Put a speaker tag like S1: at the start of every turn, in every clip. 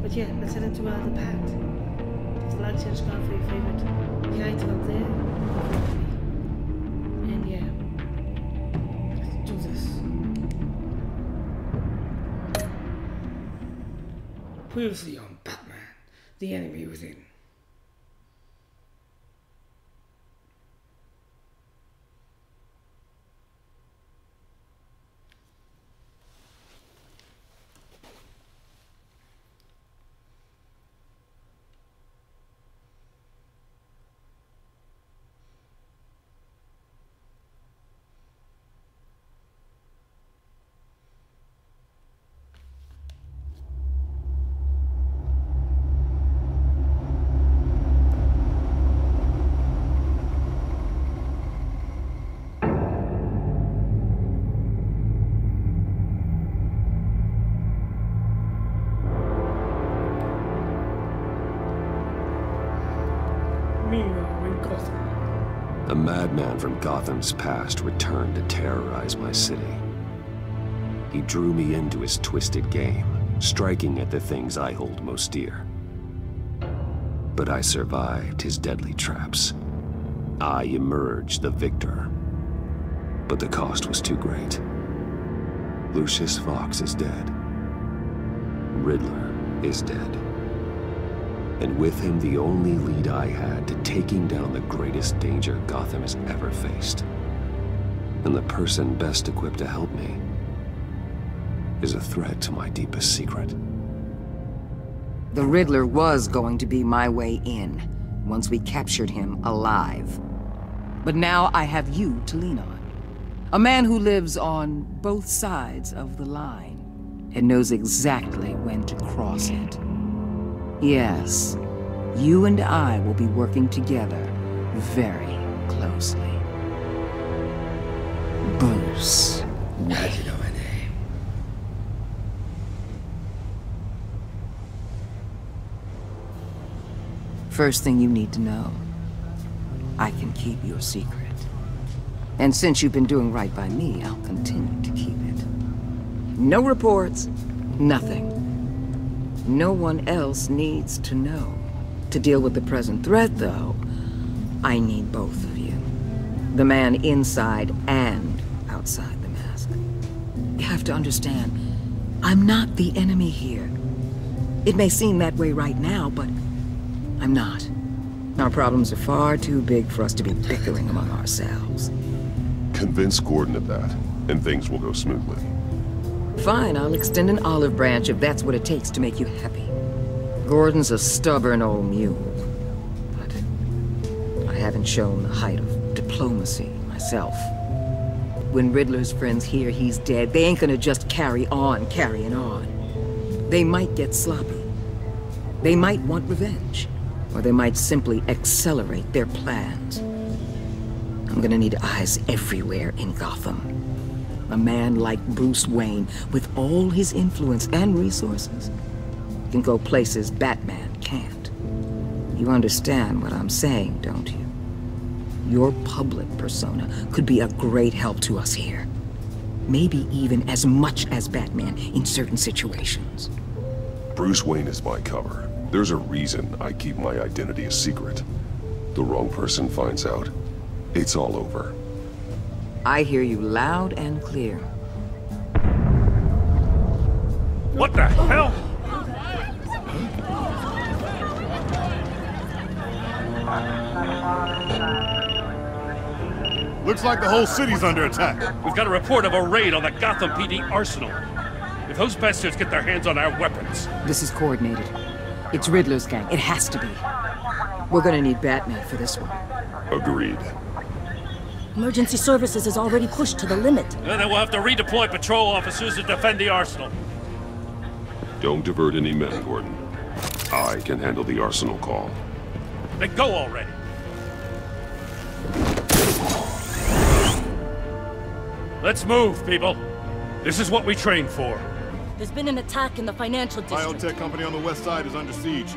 S1: But yeah, let's head into the Pact. If the light change gone for your favorite item up there, and yeah, let's do this. Previously on Batman, the enemy within.
S2: A madman from Gotham's past returned to terrorize my city. He drew me into his twisted game, striking at the things I hold most dear. But I survived his deadly traps. I emerged the victor. But the cost was too great. Lucius Fox is dead. Riddler is dead. And with him, the only lead I had to taking down the greatest danger Gotham has ever faced. And the person best equipped to help me is a threat to my deepest secret.
S3: The Riddler was going to be my way in, once we captured him alive. But now I have you to lean on. A man who lives on both sides of the line, and knows exactly when to cross it. Yes, you and I will be working together very closely. Bruce Wayne.
S1: How'd you know my name?
S3: First thing you need to know, I can keep your secret. And since you've been doing right by me, I'll continue to keep it. No reports, nothing. No one else needs to know. To deal with the present threat, though, I need both of you. The man inside and outside the mask. You have to understand, I'm not the enemy here. It may seem that way right now, but I'm not. Our problems are far too big for us to be bickering among ourselves.
S4: Convince Gordon of that, and things will go smoothly.
S3: Fine, I'll extend an olive branch if that's what it takes to make you happy. Gordon's a stubborn old mule, but I haven't shown the height of diplomacy myself. When Riddler's friends hear he's dead, they ain't gonna just carry on carrying on. They might get sloppy. They might want revenge, or they might simply accelerate their plans. I'm gonna need eyes everywhere in Gotham. A man like Bruce Wayne, with all his influence and resources, can go places Batman can't. You understand what I'm saying, don't you? Your public persona could be a great help to us here. Maybe even as much as Batman in certain situations.
S4: Bruce Wayne is my cover. There's a reason I keep my identity a secret. The wrong person finds out, it's all over.
S3: I hear you loud and clear.
S5: What the hell?
S6: Looks like the whole city's under attack.
S5: We've got a report of a raid on the Gotham PD Arsenal. If those bastards get their hands on our weapons...
S3: This is coordinated. It's Riddler's gang. It has to be. We're gonna need Batman for this one.
S4: Agreed.
S7: Emergency services is already pushed to the limit.
S5: Then we'll have to redeploy patrol officers to defend the Arsenal.
S4: Don't divert any men, Gordon. I can handle the Arsenal call.
S5: Then go already. Let's move, people. This is what we trained for.
S7: There's been an attack in the financial district.
S6: Biotech company on the west side is under siege.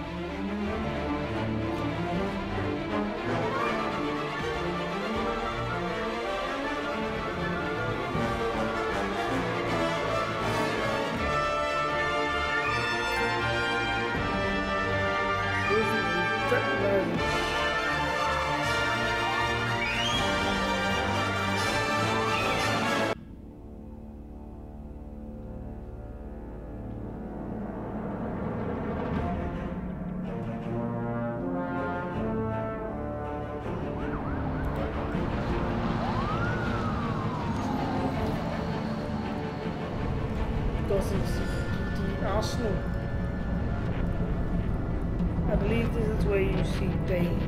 S1: Gotham GCPD Arsenal. I believe this is where you see Bane.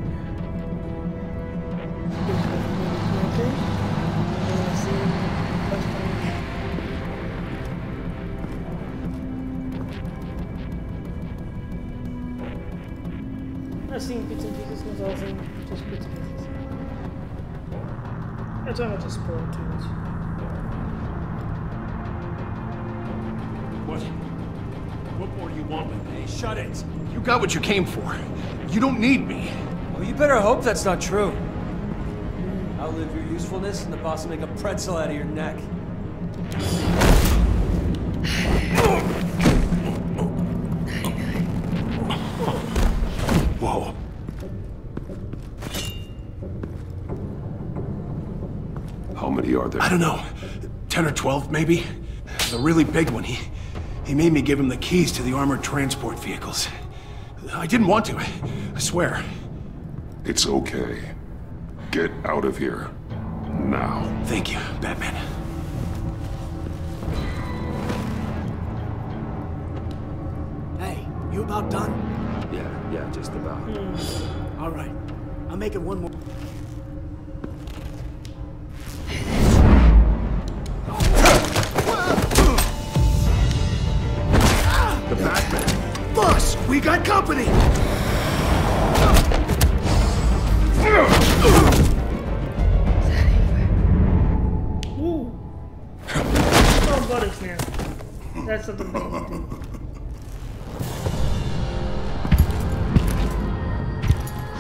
S1: I've seen bits and pieces, not all things, just bits and pieces. I try not to spoil too much.
S5: What more do you want?
S8: Hey, shut it. You got what you came for. You don't need me.
S9: Well, you better hope that's not true. Outlive your usefulness, and the boss will make a pretzel out of your neck.
S8: Whoa.
S4: How many are there?
S8: I don't know. 10 or 12, maybe? The really big one, he made me give him the keys to the armored transport vehicles. I didn't want to, I swear.
S4: It's okay. Get out of here. Now.
S8: Thank you, Batman.
S10: Hey, you about done?
S2: Yeah, just about.
S10: All right. I'll make it one more.
S4: The Batman!
S10: Boss, we got company!
S1: Ooh. Oh, buttocks now. That's something we can do.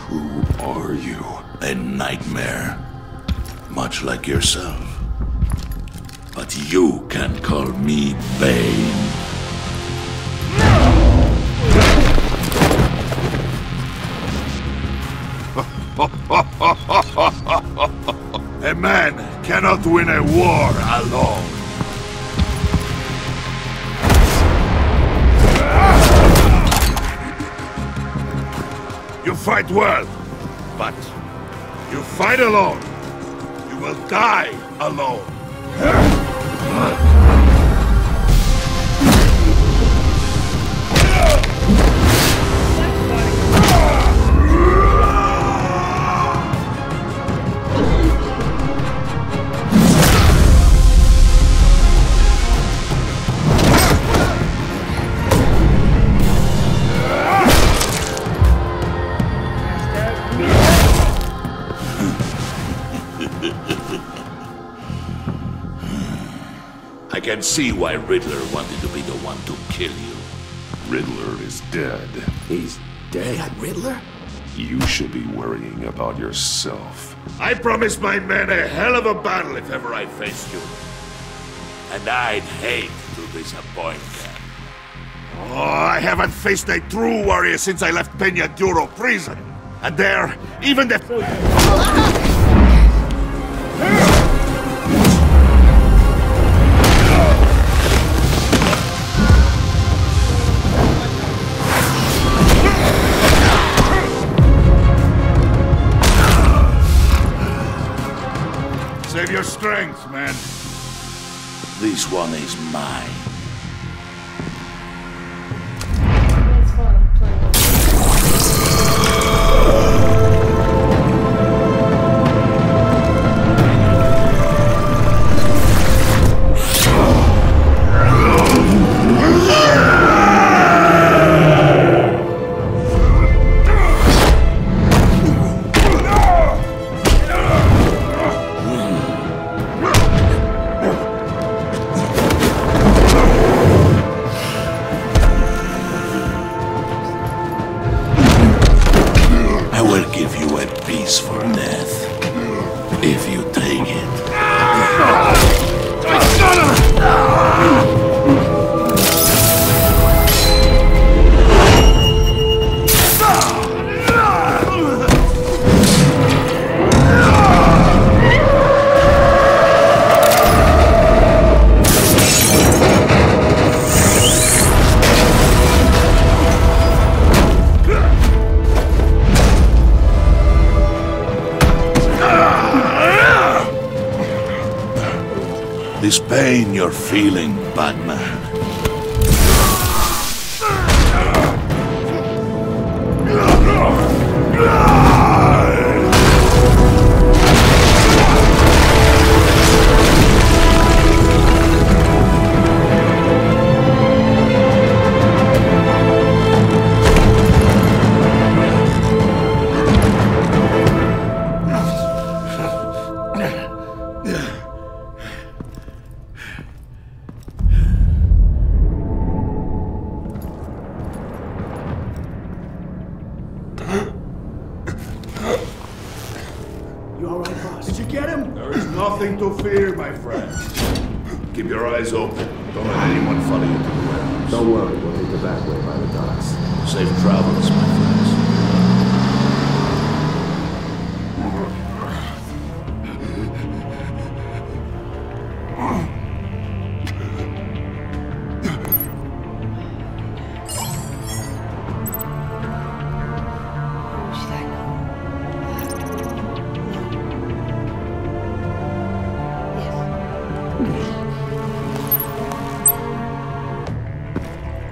S4: Who are you?
S11: A nightmare. Much like yourself. But you can call me Bane. A man cannot win a war alone. You fight well, but you fight alone. You will die alone. I can see why Riddler wanted to be the one to kill you.
S4: Riddler is dead.
S2: He's dead.
S10: That Riddler?
S4: You should be worrying about yourself.
S11: I promised my men a hell of a battle if ever I faced you. And I'd hate to disappoint them. Oh, I haven't faced a true warrior since I left Peña Duro prison. And there, even the... Save your strength, man. This one is mine.
S1: It's fun playing with
S11: This pain you're feeling, Batman,
S10: You all right, boss? Did you get him?
S11: There is nothing to fear, my friend. Keep your eyes open. Don't let anyone follow you to the warehouse.
S2: Don't worry, we'll take the back way by the docks.
S11: Safe travels, my friends.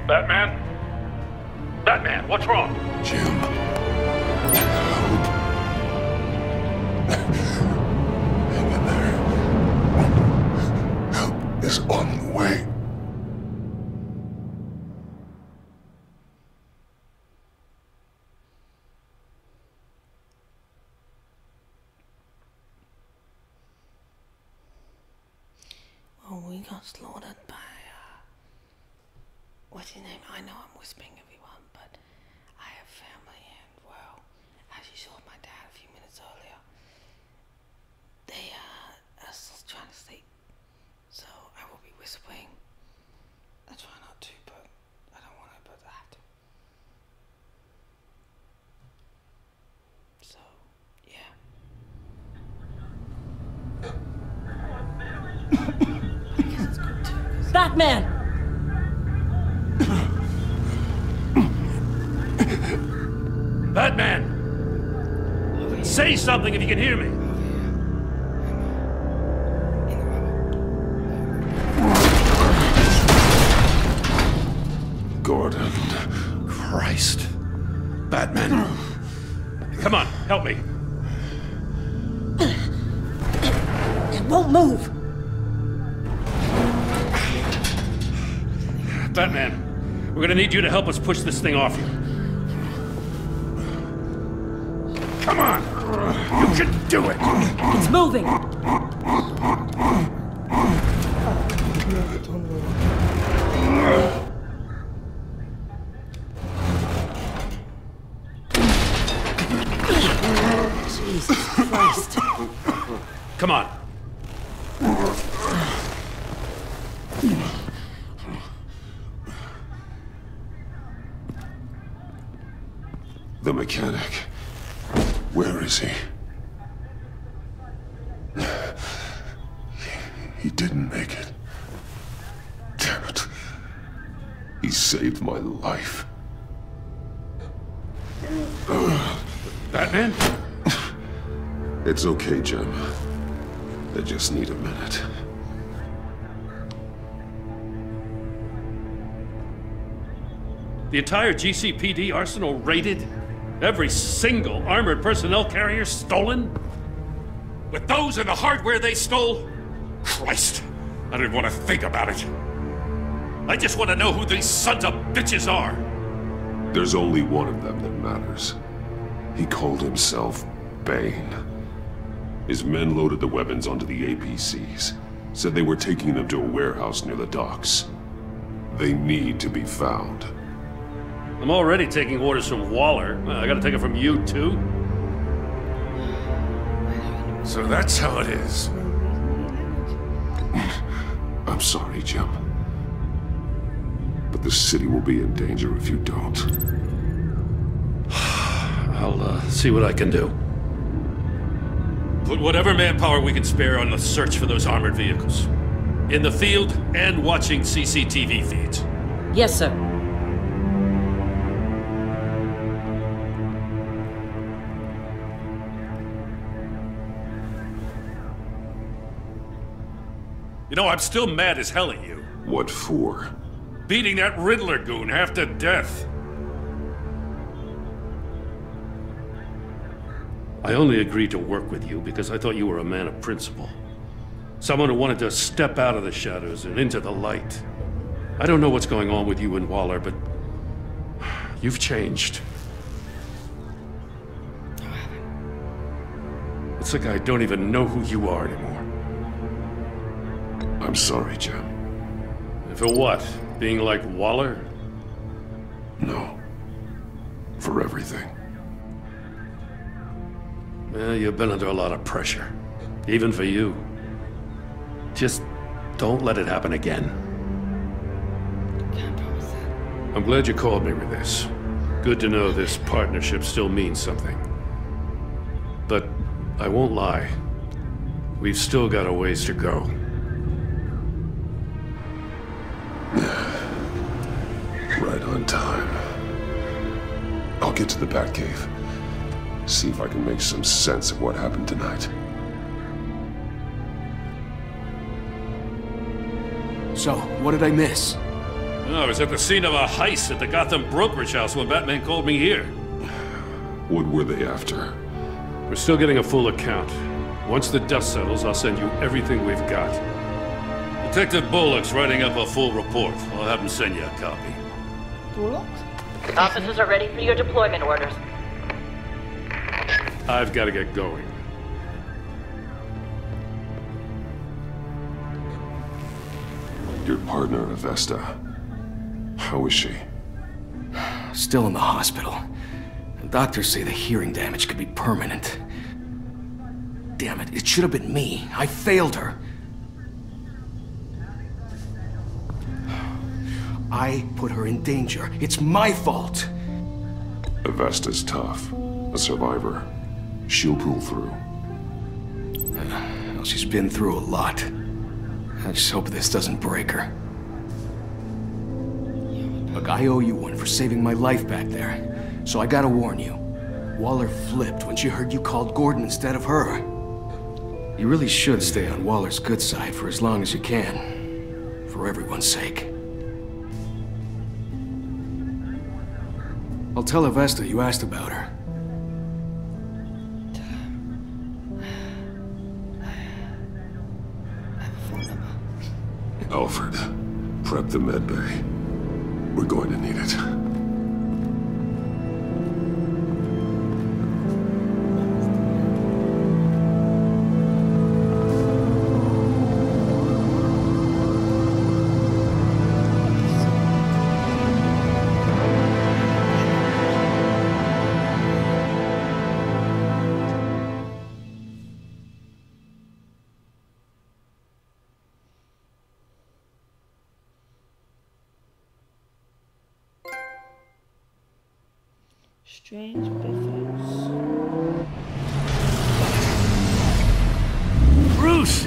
S5: Batman? Batman, what's wrong?
S4: Jim. Hang in there. Help is on the way.
S1: Well, we got slaughtered by, what's his name? I know I'm whispering everyone, but I have family and, well, as you saw my dad a few minutes earlier, they are still trying to sleep. So I will be whispering. I try not to, but I don't want to, but I have to. So, yeah. I guess it's good too.
S7: Batman!
S5: Batman! Say something if you can hear me!
S4: Gordon.
S5: Christ. Batman. Come on, help me.
S7: It won't move!
S5: Batman, we're gonna need you to help us push this thing off you. Come on! You can do it!
S7: It's moving! Jesus Christ.
S5: Come on.
S4: The mechanic. Where is he? He didn't make it. Damn it. He saved my life.
S5: Batman?
S4: It's okay, Jim. I just need a minute.
S5: The entire GCPD Arsenal raided? Every single armored personnel carrier stolen? With those and the hardware they stole? Christ, I don't want to think about it. I just want to know who these sons of bitches are.
S4: There's only one of them that matters. He called himself Bane. His men loaded the weapons onto the APCs. Said they were taking them to a warehouse near the docks. They need to be found.
S5: I'm already taking orders from Waller. I gotta take it from you, too? So that's how it is.
S4: I'm sorry, Jim. But the city will be in danger if you don't.
S5: I'll see what I can do. Put whatever manpower we can spare on the search for those armored vehicles. In the field and watching CCTV feeds.
S7: Yes, sir.
S5: You know, I'm still mad as hell at you.
S4: What for?
S5: Beating that Riddler goon half to death. I only agreed to work with you because I thought you were a man of principle. Someone who wanted to step out of the shadows and into the light. I don't know what's going on with you and Waller, but you've changed. It's like I don't even know who you are anymore.
S4: I'm sorry, Jim.
S5: For what? Being like Waller?
S4: No. For everything.
S5: Well, you've been under a lot of pressure. Even for you. Just don't let it happen again.
S1: Can't promise that.
S5: I'm glad you called me with this. Good to know this partnership still means something. But I won't lie. We've still got a ways to go.
S4: Right on time. I'll get to the Batcave. See if I can make some sense of what happened tonight.
S8: So, what did I miss?
S5: I was at the scene of a heist at the Gotham brokerage house when Batman called me here.
S4: What were they after?
S5: We're still getting a full account. Once the dust settles, I'll send you everything we've got. Detective Bullock's writing up a full report. I'll have him send you a copy.
S1: Bullock?
S12: Officers are ready for your deployment orders.
S5: I've got to get going.
S4: Your partner, Avesta. How is she?
S8: Still in the hospital. The doctors say the hearing damage could be permanent. Damn it, it should have been me. I failed her. I put her in danger. It's my fault.
S4: Avesta's tough. A survivor. She'll pull through.
S8: Well, she's been through a lot. I just hope this doesn't break her. Look, I owe you one for saving my life back there. So I gotta warn you. Waller flipped when she heard you called Gordon instead of her. You really should stay on Waller's good side for as long as you can. For everyone's sake. I'll tell Avesta you asked about her.
S4: Alfred, prep the med bay. We're going to need it.
S1: Strange business.
S11: Bruce!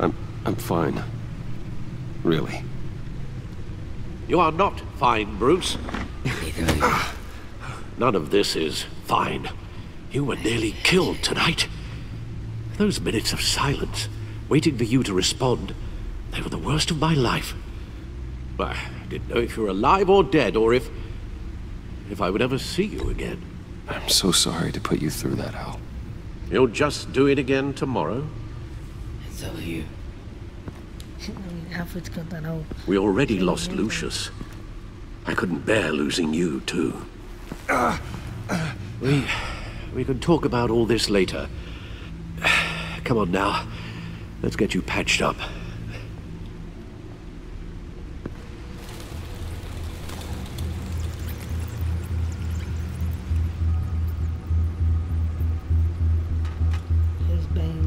S2: I'm fine. Really.
S13: You are not fine, Bruce. None of this is fine. You were nearly killed tonight. Those minutes of silence, waiting for you to respond, they were the worst of my life. I didn't know if you were alive or dead, or if I would ever see you again.
S2: I'm so sorry to put you through that, Al.
S13: You'll just do it again tomorrow?
S1: So you. Alfred's got that whole...
S13: We already lost Lucius. I couldn't bear losing you, too. We can talk about all this later. Come on now. Let's get you patched up.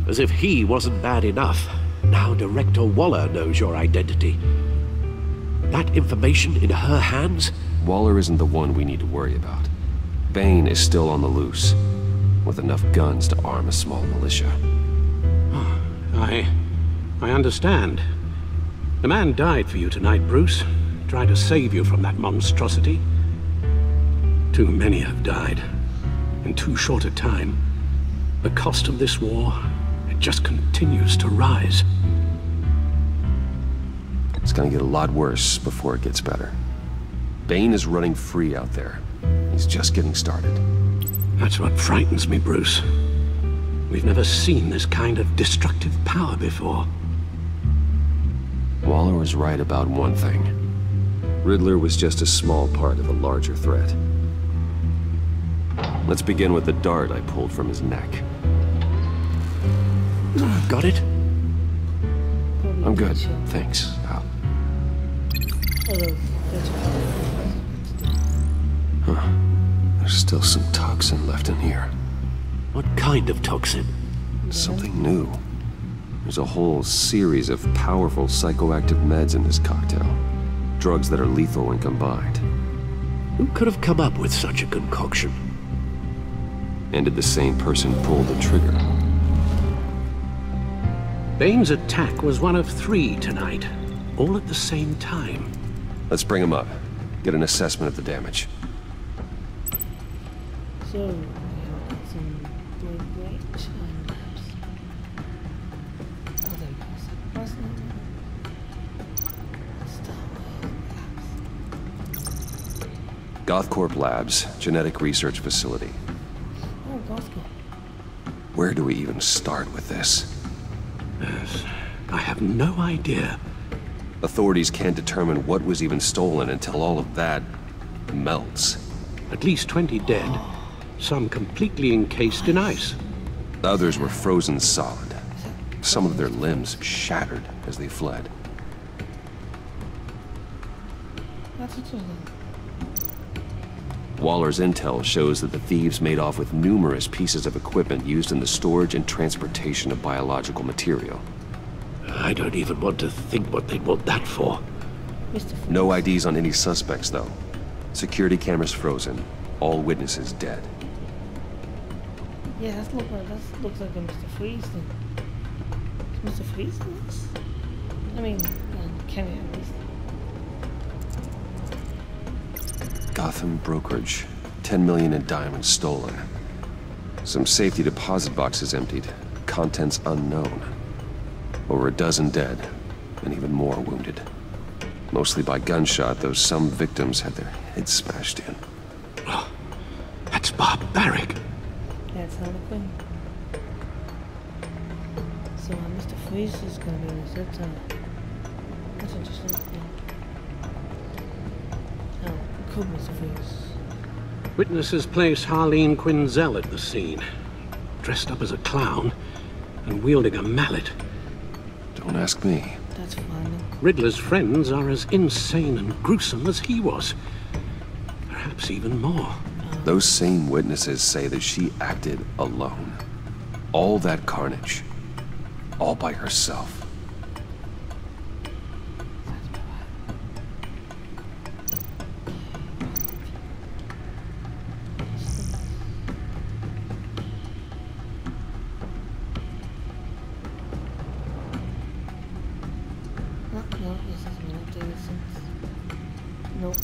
S13: As if he wasn't bad enough. Now Director Waller knows your identity. That information in her hands?
S2: Waller isn't the one we need to worry about. Bane is still on the loose, with enough guns to arm a small militia.
S13: Oh, I understand. The man died for you tonight, Bruce. Tried to save you from that monstrosity. Too many have died. In too short a time. The cost of this war, it just continues to rise.
S2: It's gonna get a lot worse before it gets better. Bane is running free out there. He's just getting started.
S13: That's what frightens me, Bruce. We've never seen this kind of destructive power before.
S2: Waller was right about one thing. Riddler was just a small part of a larger threat. Let's begin with the dart I pulled from his neck.
S13: Got it?
S2: I'm good, thanks. Huh. There's still some toxin left in here.
S13: What kind of toxin?
S2: Something new. There's a whole series of powerful psychoactive meds in this cocktail. Drugs that are lethal when combined.
S13: Who could have come up with such a concoction?
S2: And did the same person pull the trigger?
S13: Bane's attack was one of 3 tonight, all at the same time.
S2: Let's bring him up. Get an assessment of the damage.
S1: So, we have some great labs. Oh, there you go.
S2: Gothcorp Labs, genetic research facility.
S1: Oh, Gothcorp.
S2: Where do we even start with this?
S13: Yes, I have no idea.
S2: Authorities can't determine what was even stolen until all of that melts.
S13: At least 20 dead, some completely encased in ice.
S2: Others were frozen solid. Some of their limbs shattered as they fled.
S1: That's interesting.
S2: Waller's intel shows that the thieves made off with numerous pieces of equipment used in the storage and transportation of biological material.
S13: I don't even want to think what they'd want that for.
S2: No IDs on any suspects, though. Security cameras frozen. All witnesses dead.
S1: Yeah, that looks like a Mr. Freeze thing. Is Mr. Freeze in this? I mean, Kenny at least.
S2: Gotham brokerage. 10 million in diamonds stolen. Some safety deposit boxes emptied. Contents unknown. Over a dozen dead, and even more wounded. Mostly by gunshot, though some victims had their heads smashed in.
S13: Oh, that's barbaric.
S1: Yeah, it's Harlequin. So Mr. Freeze is gonna be in his head time. That's interesting. Oh, cool, Mr. Freeze.
S13: Witnesses place Harleen Quinzel at the scene, dressed up as a clown and wielding a mallet.
S2: Don't ask me.
S1: That's fine.
S13: Riddler's friends are as insane and gruesome as he was. Perhaps even more.
S2: Those same witnesses say that she acted alone. All that carnage. All by herself.
S1: No, this hasn't been updated since. Nope.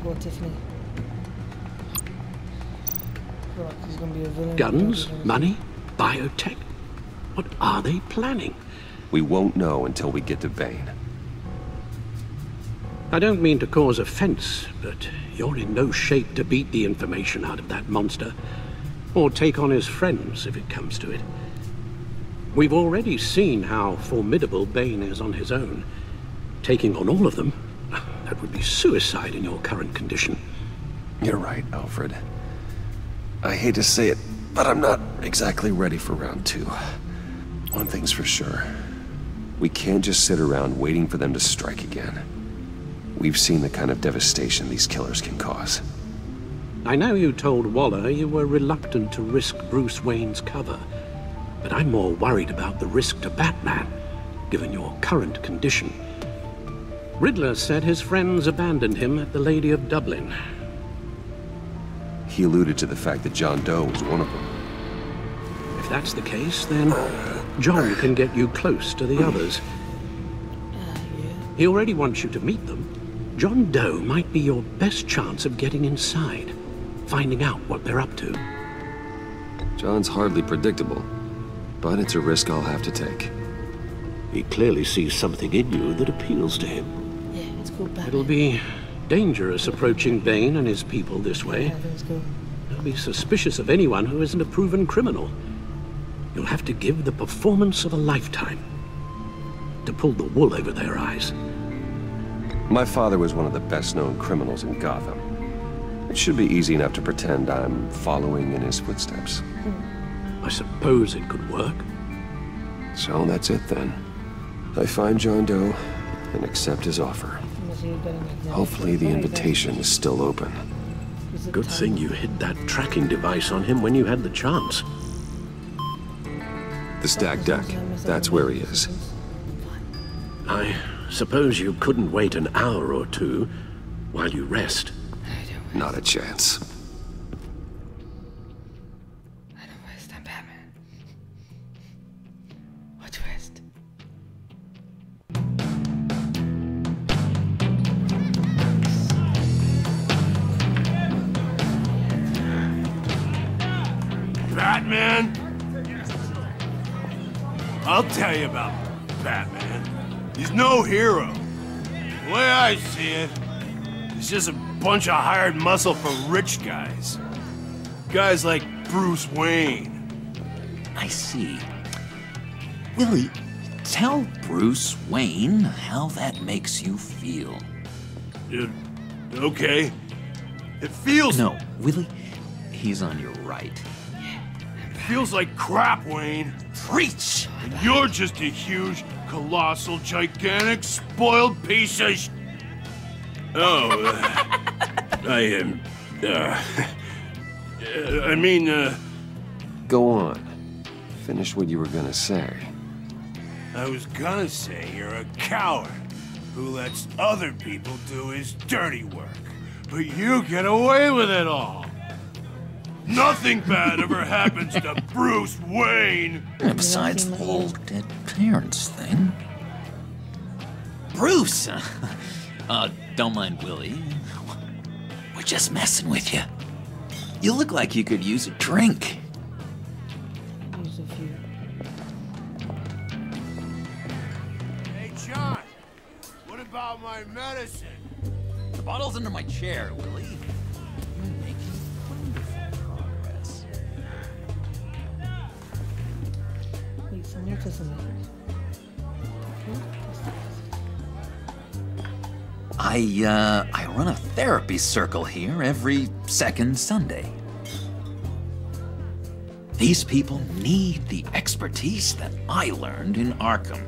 S1: Poor Tiffany. I feel like he's gonna be a villain.
S13: Guns, money, biotech. What are they planning?
S2: We won't know until we get to Bane.
S13: I don't mean to cause offense, but you're in no shape to beat the information out of that monster, or take on his friends if it comes to it. We've already seen how formidable Bane is on his own. Taking on all of them, that would be suicide in your current condition.
S2: You're right, Alfred. I hate to say it, but I'm not exactly ready for round 2. One thing's for sure. We can't just sit around waiting for them to strike again. We've seen the kind of devastation these killers can cause.
S13: I know you told Waller you were reluctant to risk Bruce Wayne's cover, but I'm more worried about the risk to Batman, given your current condition. Riddler said his friends abandoned him at the Lady of Dublin.
S2: He alluded to the fact that John Doe was one of them.
S13: If that's the case, then John can get you close to the others. He already wants you to meet them. John Doe might be your best chance of getting inside, finding out what they're up to.
S2: John's hardly predictable, but it's a risk I'll have to take.
S13: He clearly sees something in you that appeals to him.
S1: Yeah, it's cool, Batman.
S13: It'll be dangerous approaching Bane and his people this way. They'll be suspicious of anyone who isn't a proven criminal. You'll have to give the performance of a lifetime to pull the wool over their eyes.
S2: My father was one of the best-known criminals in Gotham. It should be easy enough to pretend I'm following in his footsteps.
S13: I suppose it could work.
S2: So that's it then. I find John Doe and accept his offer. Hopefully the invitation is still open.
S13: Good thing you hid that tracking device on him when you had the chance.
S2: The stacked deck, that's where he is.
S13: I suppose you couldn't wait an hour or two while you rest.
S2: Not a chance.
S1: I don't rest, I'm Batman. What rest?
S6: Batman? I'll tell you about Batman. He's no hero. The way I see it, he's just a bunch of hired muscle for rich guys. Guys like Bruce Wayne.
S14: I see. Willie, tell Bruce Wayne how that makes you feel.
S6: Okay. It feels...
S14: No, Willie, he's on your right.
S6: Feels like crap, Wayne.
S14: Preach!
S6: And you're just a huge, colossal, gigantic, spoiled piece of
S2: Go on. Finish what you were gonna say.
S6: I was gonna say you're a coward who lets other people do his dirty work. But you get away with it all. Nothing bad ever happens to Bruce Wayne.
S14: Besides the whole dead parents thing. Bruce! Don't mind Willie. We're just messing with you. You look like you could use a drink.
S6: Hey, John. What about my medicine?
S14: The bottle's under my chair, Willie. You're making wonderful progress.
S1: Wait, someone else
S14: I run a therapy circle here every second Sunday. These people need the expertise that I learned in Arkham.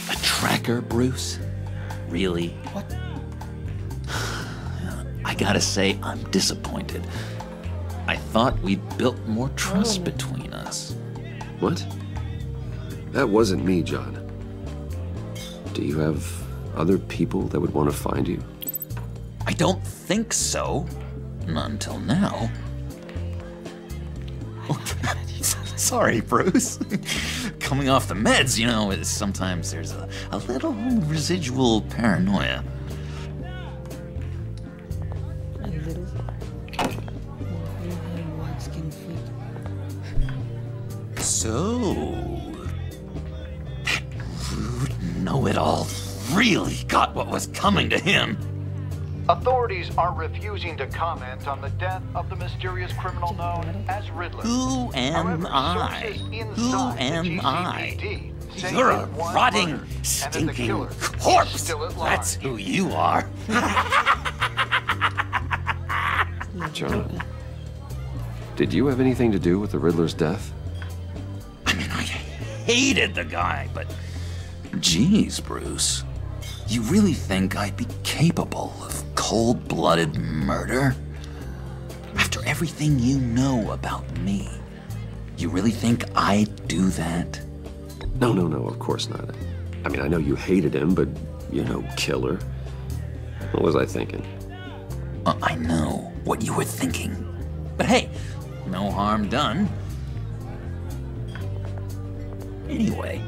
S14: A tracker, Bruce? Really?
S1: What?
S14: I gotta say, I'm disappointed. I thought we'd built more trust between us.
S2: What? That wasn't me, John. Do you have other people that would want to find you?
S14: I don't think so. Not until now. Sorry, Bruce. Coming off the meds, you know, sometimes there's a little residual paranoia. So, that rude know-it-all really got what was coming to him.
S15: Authorities are refusing to comment on the death of the mysterious criminal known as Riddler.
S14: Who am I? Who am I? You're a rotting, stinking corpse. That's who you are.
S2: John, did you have anything to do with the Riddler's death?
S14: Hated the guy, but geez, Bruce, you really think I'd be capable of cold-blooded murder? After everything you know about me, you really think I'd do that?
S2: No, of course not. I mean, I know you hated him, but you're no killer. What was I thinking?
S14: I know what you were thinking. But hey, no harm done. Anyway,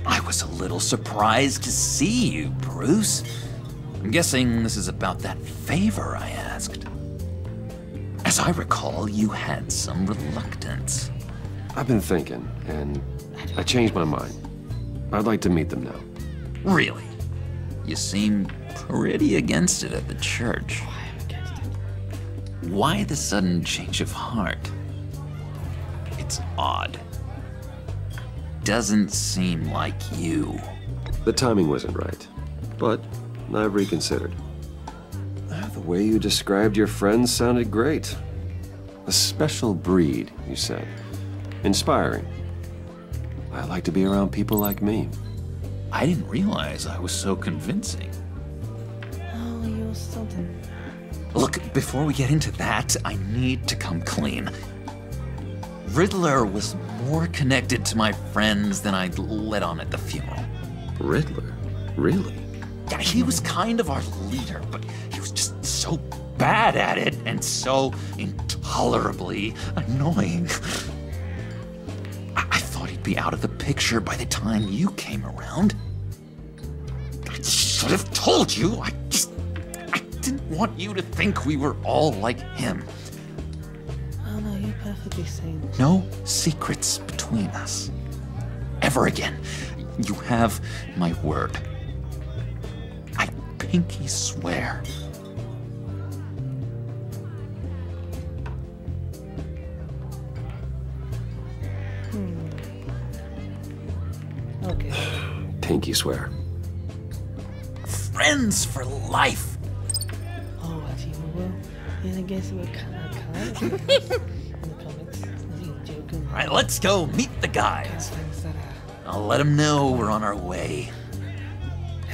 S14: I was a little surprised to see you, Bruce. I'm guessing this is about that favor I asked. As I recall, you had some reluctance.
S2: I've been thinking, and I changed my mind. I'd like to meet them now.
S14: Really? You seem pretty against it at the church. Why the sudden change of heart? It's odd. Doesn't seem like you.
S2: The timing wasn't right, but I've reconsidered. The way you described your friends sounded great. A special breed, you said. Inspiring. I like to be around people like me.
S14: I didn't realize I was so convincing.
S1: Oh, you're something.
S14: Look, before we get into that, I need to come clean. Riddler was more connected to my friends than I'd let on at the funeral.
S2: Riddler? Really?
S14: Yeah, he was kind of our leader, but he was just so bad at it and so intolerably annoying. I thought he'd be out of the picture by the time you came around. I should have told you. I didn't want you to think we were all like him.
S1: Oh no, you're perfectly sane.
S14: No secrets between us. Ever again. You have my word. I pinky swear.
S1: Okay.
S2: Pinky swear.
S14: Friends for life.
S1: Oh, achievable. And I guess we're kind of in the comics. Joking.
S14: All right, let's go meet the guys. I'll let them know we're on our way.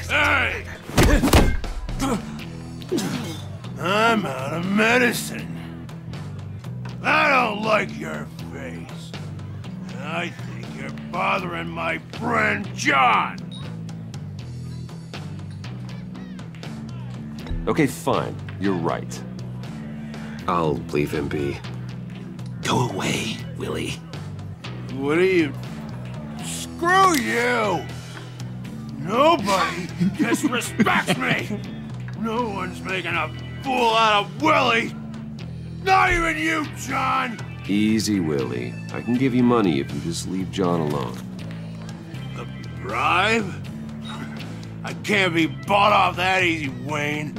S6: Hey! I'm out of medicine. I don't like your face. And I think you're bothering my friend John.
S2: Okay, fine. You're right. I'll leave him be.
S14: Go away, Willie.
S6: What are you... Screw you! Nobody disrespects me! No one's making a fool out of Willie! Not even you, John!
S2: Easy, Willie. I can give you money if you just leave John alone.
S6: A bribe? I can't be bought off that easy, Wayne.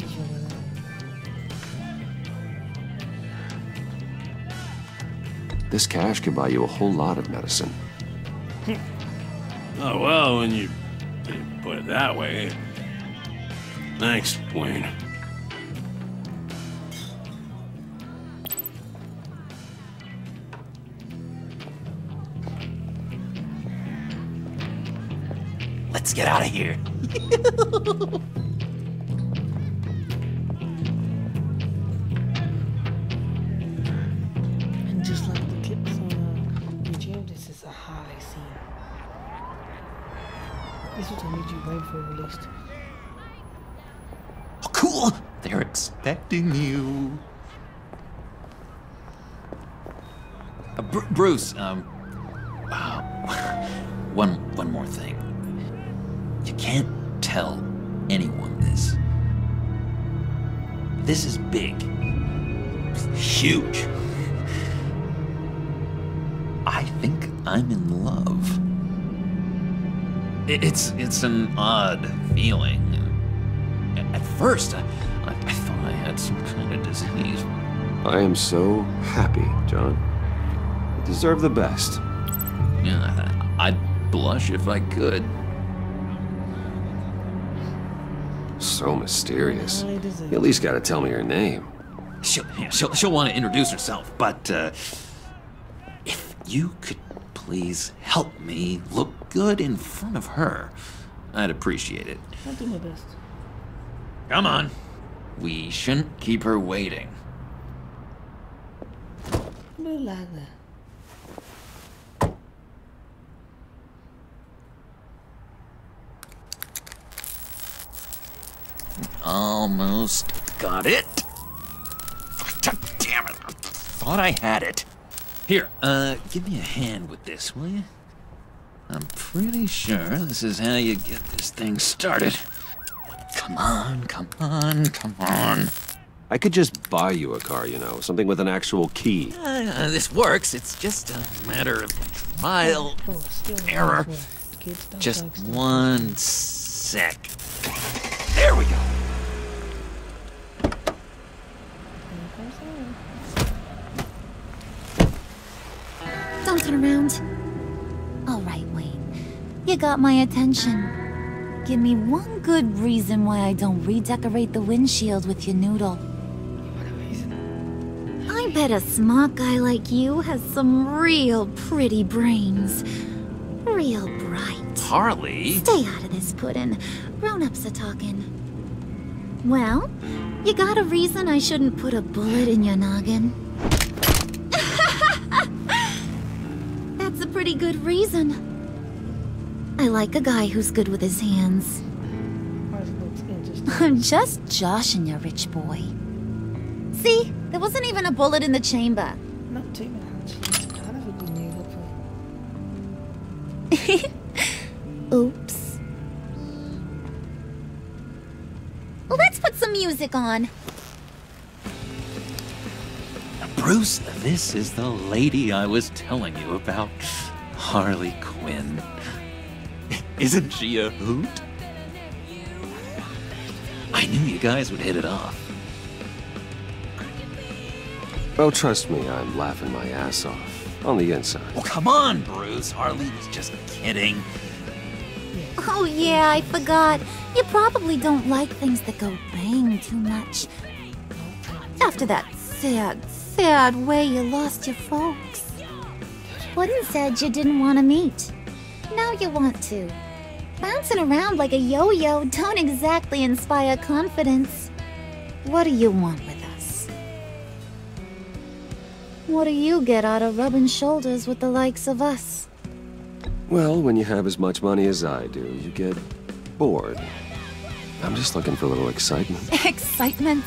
S2: This cash could buy you a whole lot of medicine.
S6: Oh, well, when you put it that way. Thanks, Wayne.
S14: Let's get out of here.
S1: And just like the clips on YouTube, this is a highlight scene. This was on YouTube right before released.
S14: Oh, cool! They're expecting you. Bruce, one more thing. You can't tell anyone this. This is big. Huge. I think I'm in love. It's an odd feeling. At first, I thought I had some kind of disease.
S2: I am so happy, John. You deserve the best.
S14: Yeah, I'd blush if I could.
S2: So mysterious. You at least gotta tell me her name.
S14: She'll want to introduce herself, but if you could please help me look good in front of her, I'd appreciate it.
S1: I'll do my best.
S14: Come on. We shouldn't keep her waiting. Almost got it. Damn it. I thought I had it. Here, give me a hand with this, will you? I'm pretty sure this is how you get this thing started. Come on, come on, come on.
S2: I could just buy you a car, you know, something with an actual key.
S14: This works. It's just a matter of trial, error. Just one sec. There we go.
S16: Don't turn around. All right, Wayne. You got my attention. Give me one good reason why I don't redecorate the windshield with your noodle. I bet a smart guy like you has some real pretty brains. Real bright.
S14: Harley?
S16: Stay out of this, Puddin'. Grown-ups are talking. Well, you got a reason I shouldn't put a bullet in your noggin? That's a pretty good reason. I like a guy who's good with his hands. I'm just joshing you, rich boy. See? There wasn't even a bullet in the chamber.
S1: Not too much. It's kind of a good new look.
S16: Oops. Well, let's put some music on.
S14: Bruce, this is the lady I was telling you about. Harley Quinn. Isn't she a hoot? I knew you guys would hit it off.
S2: Oh, trust me, I'm laughing my ass off. On the inside.
S14: Oh, come on, Bruce. Harley was just kidding.
S16: Oh yeah, I forgot. You probably don't like things that go bang too much. After that sad way you lost your folks. Puddin' said you didn't want to meet. Now you want to. Bouncing around like a yo-yo don't exactly inspire confidence. What do you want with us? What do you get out of rubbing shoulders with the likes of us?
S2: Well, when you have as much money as I do, you get bored. I'm just looking for a little excitement.
S16: Excitement?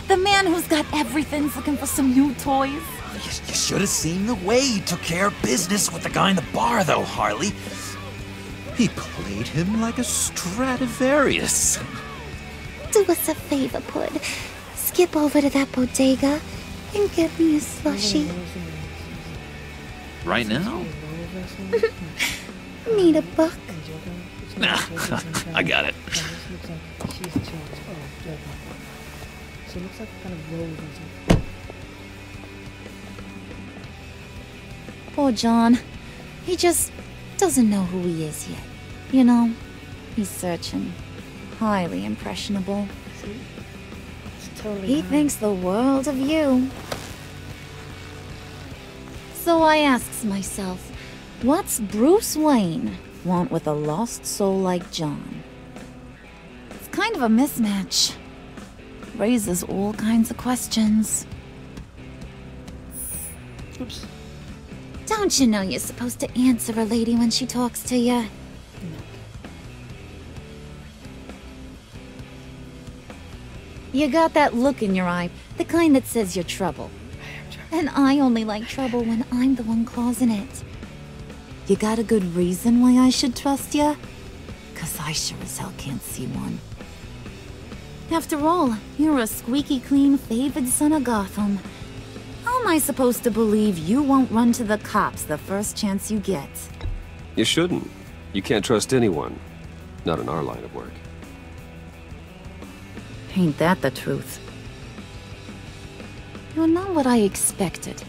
S16: The man who's got everything's looking for some new toys.
S14: You should have seen the way he took care of business with the guy in the bar, though, Harley. He played him like a Stradivarius.
S16: Do us a favor, Pud. Skip over to that bodega and get me a slushie.
S14: Right now?
S16: Need a buck?
S14: Nah, I got it.
S1: So it looks like kind of rolls into.
S16: Poor John. He just doesn't know who he is yet. You know, he's searching. Highly impressionable. He thinks the world of you. So I asks myself, what's Bruce Wayne want with a lost soul like John? It's kind of a mismatch. Raises all kinds of questions.
S1: Oops.
S16: Don't you know you're supposed to answer a lady when she talks to you? You got that look in your eye, the kind that says you're trouble. And I only like trouble when I'm the one causing it. You got a good reason why I should trust you? 'Cause I sure as hell can't see one. After all, you're a squeaky clean favored son of Gotham. How am I supposed to believe you won't run to the cops the first chance you get?
S2: You shouldn't. You can't trust anyone. Not in our line of work.
S16: Ain't that the truth? You're not what I expected.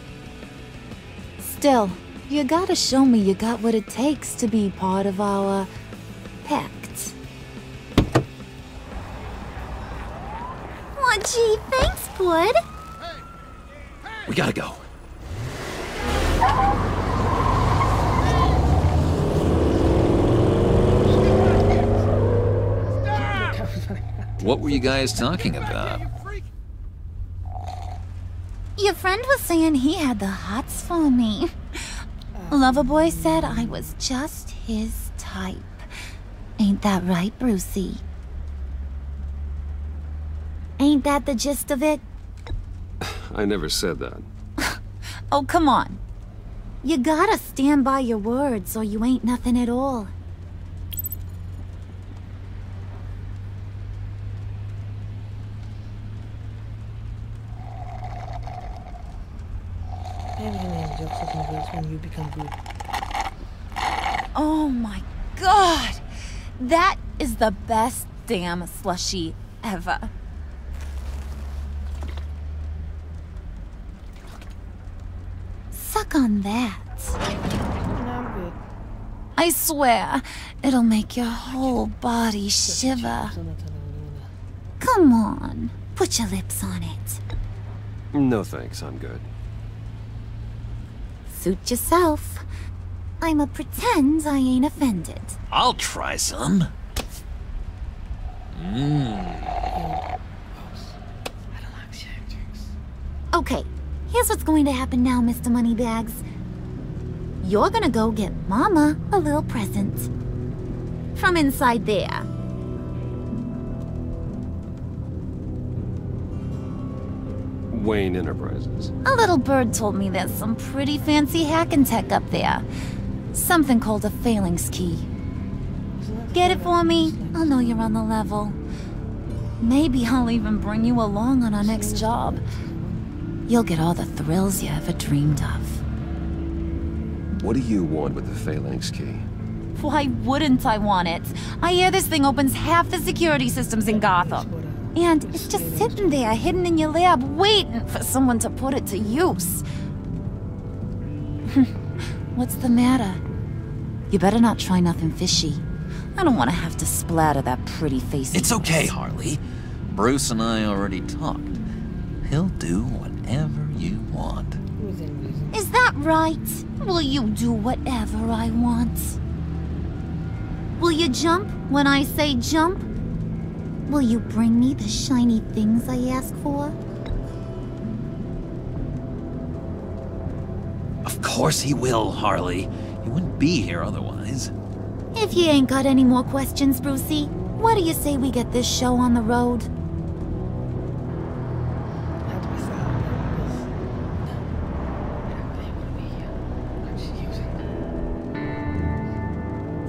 S16: Still, you gotta show me you got what it takes to be part of our pact. Aw, gee, thanks, Pud.
S14: We gotta go. What were you guys talking about?
S16: Your friend was saying he had the hots for me. Loverboy said I was just his type. Ain't that right, Brucey? Ain't that the gist of it?
S2: I never said that.
S16: Oh, come on. You gotta stand by your words or you ain't nothing at all.
S1: When you become good.
S16: Oh my god! That is the best damn slushie ever. Suck on that.
S1: No, I'm good.
S16: I swear, it'll make your whole body shiver. Come on, put your lips on it.
S2: No thanks, I'm good.
S16: Suit yourself. I'ma pretend I ain't offended.
S14: I'll try some.
S16: Okay, here's what's going to happen now, Mr. Moneybags. You're gonna go get Mama a little present. From inside there.
S2: Wayne Enterprises.
S16: A little bird told me there's some pretty fancy hacking tech up there. Something called a phalanx key. Get it for me? I'll know you're on the level. Maybe I'll even bring you along on our next job. You'll get all the thrills you ever dreamed of.
S2: What do you want with the phalanx key?
S16: Why wouldn't I want it? I hear this thing opens half the security systems in Gotham. And it's just sitting there, hidden in your lab, waiting for someone to put it to use. What's the matter? You better not try nothing fishy. I don't want to have to splatter that pretty face.
S14: It's okay, Harley. Bruce and I already talked. He'll do whatever you want.
S16: Is that right? Will you do whatever I want? Will you jump when I say jump? Will you bring me the shiny things I ask for?
S14: Of course he will, Harley. You wouldn't be here otherwise.
S16: If you ain't got any more questions, Brucey, what do you say we get this show on the road?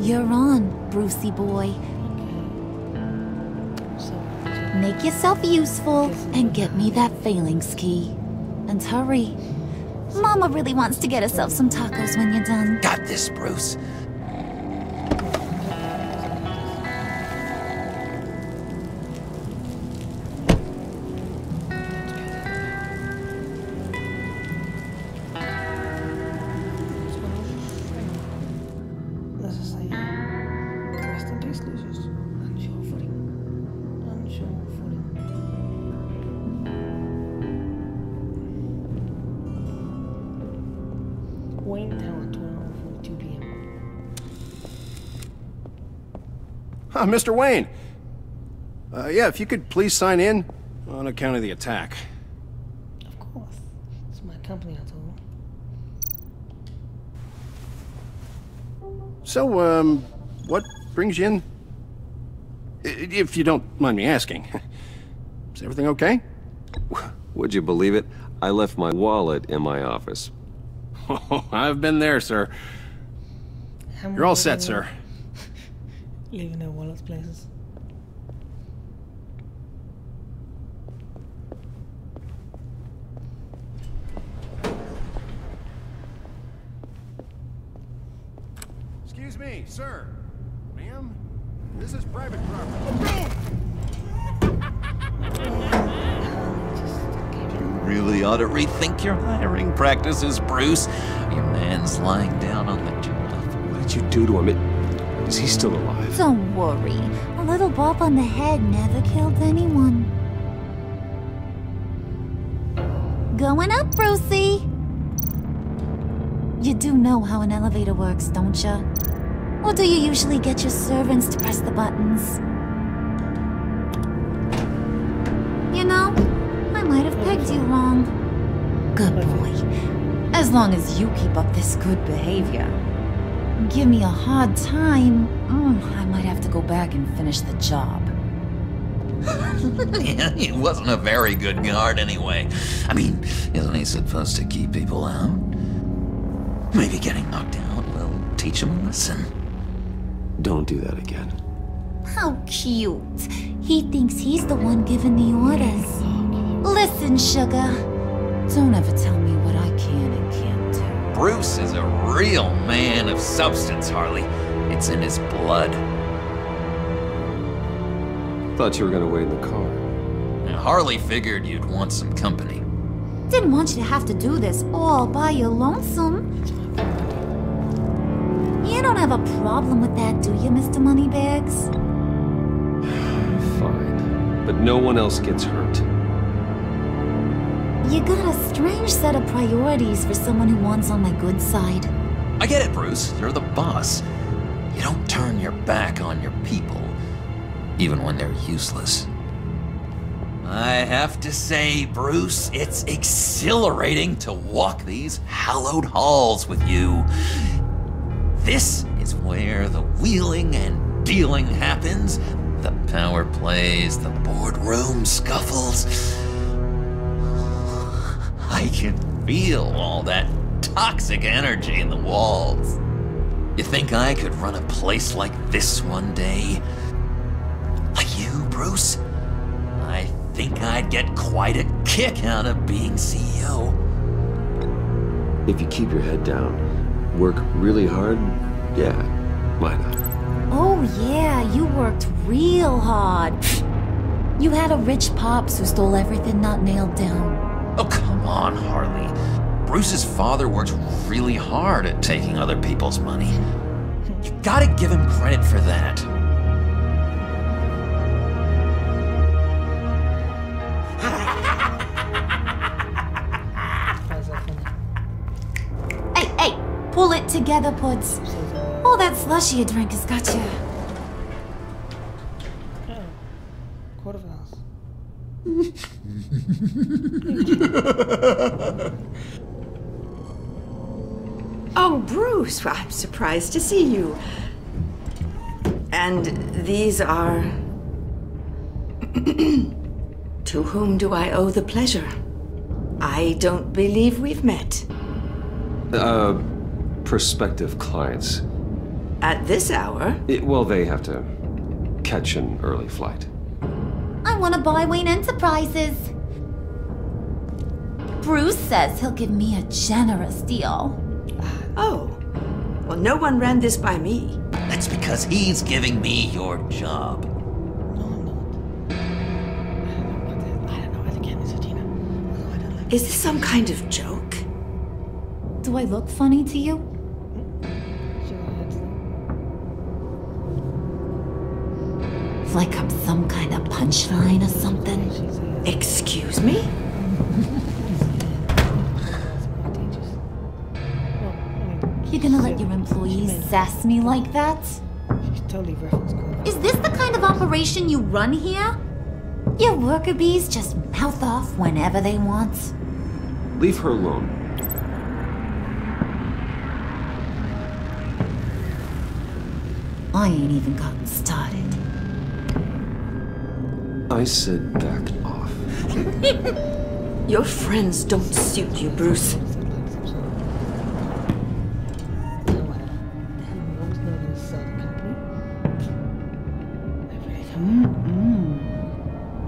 S16: You're on, Brucey boy. Make yourself useful and get me that phalanx key. And hurry. Mama really wants to get herself some tacos when you're done.
S14: Got this, Bruce.
S17: Mr. Wayne. Yeah, if you could please sign in on account of the attack.
S1: Of course. It's my company, I told.
S17: So, what brings you in? If you don't mind me asking. Is everything okay?
S2: Would you believe it? I left my wallet in my office.
S17: Oh, I've been there, sir. You're all set, sir.
S1: Leaving their wallets places.
S17: Excuse me, sir. Ma'am? This is private property.
S14: You really ought to rethink your hiring practices, Bruce. Your man's lying down on the job.
S2: What did you do to him? Is he still alive?
S16: Don't worry. A little bump on the head never killed anyone. Going up, Brucey! You do know how an elevator works, don't you? Or do you usually get your servants to press the buttons? You know, I might have pegged you wrong. Good boy. As long as you keep up this good behavior. Give me a hard time, I might have to go back and finish the job.
S14: Yeah, he wasn't a very good guard anyway. I mean, isn't he supposed to keep people out? Maybe getting knocked out will teach him a lesson.
S2: Don't do that again.
S16: How cute. He thinks he's the one giving the orders. Listen, sugar. Don't ever tell me what I can and can't do.
S14: Bruce is a real man of substance, Harley. It's in his blood.
S2: Thought you were gonna wait in the car.
S14: And Harley figured you'd want some company.
S16: Didn't want you to have to do this all by your lonesome. You don't have a problem with that, do you, Mr. Moneybags?
S2: Fine. But no one else gets hurt.
S16: You got a strange set of priorities for someone who wants on my good side.
S14: I get it, Bruce. You're the boss. You don't turn your back on your people, even when they're useless. I have to say, Bruce, it's exhilarating to walk these hallowed halls with you. This is where the wheeling and dealing happens, the power plays, the boardroom scuffles. I can feel all that toxic energy in the walls. You think I could run a place like this one day? Like you, Bruce? I think I'd get quite a kick out of being CEO.
S2: If you keep your head down, work really hard, yeah, why not?
S16: Oh yeah, you worked real hard. You had a rich pops who stole everything not nailed down.
S14: Oh, come on, Harley. Bruce's father worked really hard at taking other people's money. You gotta give him credit for that.
S16: Hey, pull it together, Puds. All that slushy you drink has got you.
S1: Quarter of an ounce.
S18: Oh, Bruce, well, I'm surprised to see you. And these are... To whom do I owe the pleasure? I don't believe we've met.
S2: Prospective clients.
S18: At this hour?
S2: Well, they have to catch an early flight.
S16: I want to buy Wayne Enterprises. Bruce says he'll give me a generous deal.
S18: Oh, well, no one ran this by me.
S14: That's because he's giving me your job.
S18: Is this some kind of joke?
S16: Do I look funny to you? Like I'm some kind of punchline or something?
S18: Excuse me?
S16: You gonna let your employees sass me like that? Is this the kind of operation you run here? Your worker bees just mouth off whenever they want?
S2: Leave her alone.
S16: I ain't even gotten started.
S2: I said back off.
S18: Your friends don't suit you, Bruce.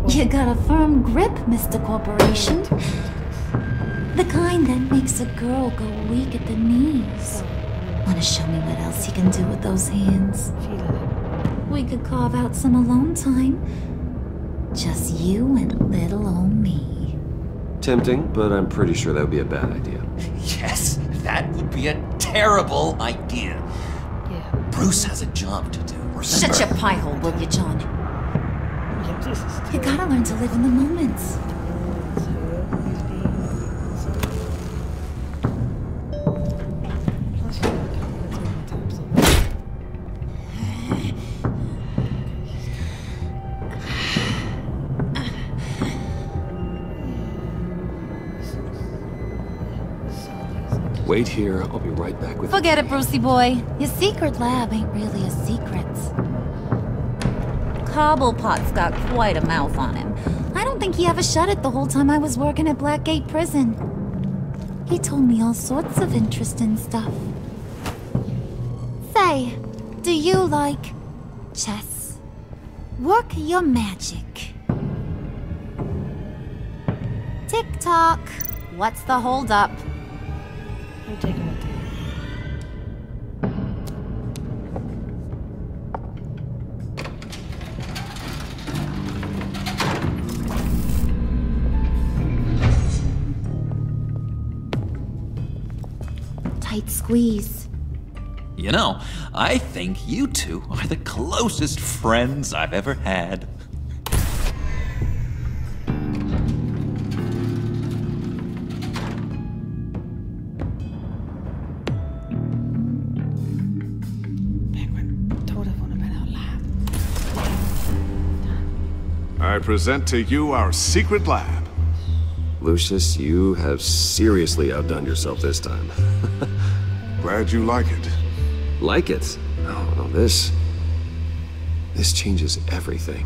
S16: You got a firm grip, Mr. Corporation. The kind that makes a girl go weak at the knees. Wanna show me what else you can do with those hands? We could carve out some alone time. Just you and little old me.
S2: Tempting, but I'm pretty sure that would be a bad idea.
S14: Yes, that would be a terrible idea. Bruce has a job to do. Remember?
S16: Shut your pie hole, will you, John? You gotta learn to live in the moment.
S2: Wait here, I'll be right back with
S16: Forget it, Brucey boy. Your secret lab ain't really a secret. Cobblepot's got quite a mouth on him. I don't think he ever shut it the whole time I was working at Blackgate Prison. He told me all sorts of interesting stuff. Say, do you like chess? Work your magic. Tick-tock. What's the holdup?
S1: I'm taking it.
S16: Tight squeeze.
S14: You know, I think you two are the closest friends I've ever had.
S19: I present to you our secret lab.
S2: Lucius, you have seriously outdone yourself this time.
S19: Glad you like it.
S2: Like it? No, this changes everything.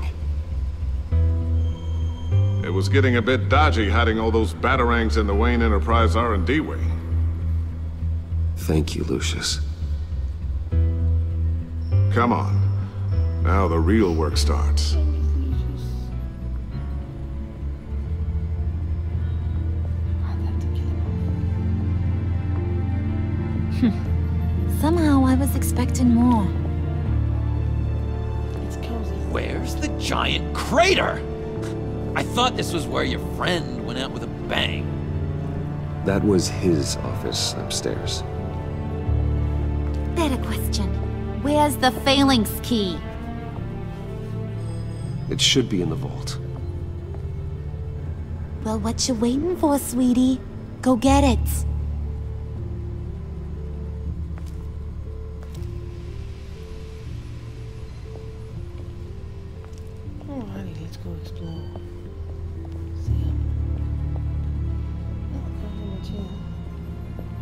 S19: It was getting a bit dodgy hiding all those batarangs in the Wayne Enterprise R&D wing.
S2: Thank you, Lucius.
S19: Come on. Now the real work starts.
S16: Somehow I was expecting more.
S14: Where's the giant crater? I thought this was where your friend went out with a bang.
S2: That was his office upstairs.
S16: Better question. Where's the phalanx key?
S2: It should be in the vault.
S16: Well, what you waiting for, sweetie? Go get it.
S1: Alrighty, let's go explore.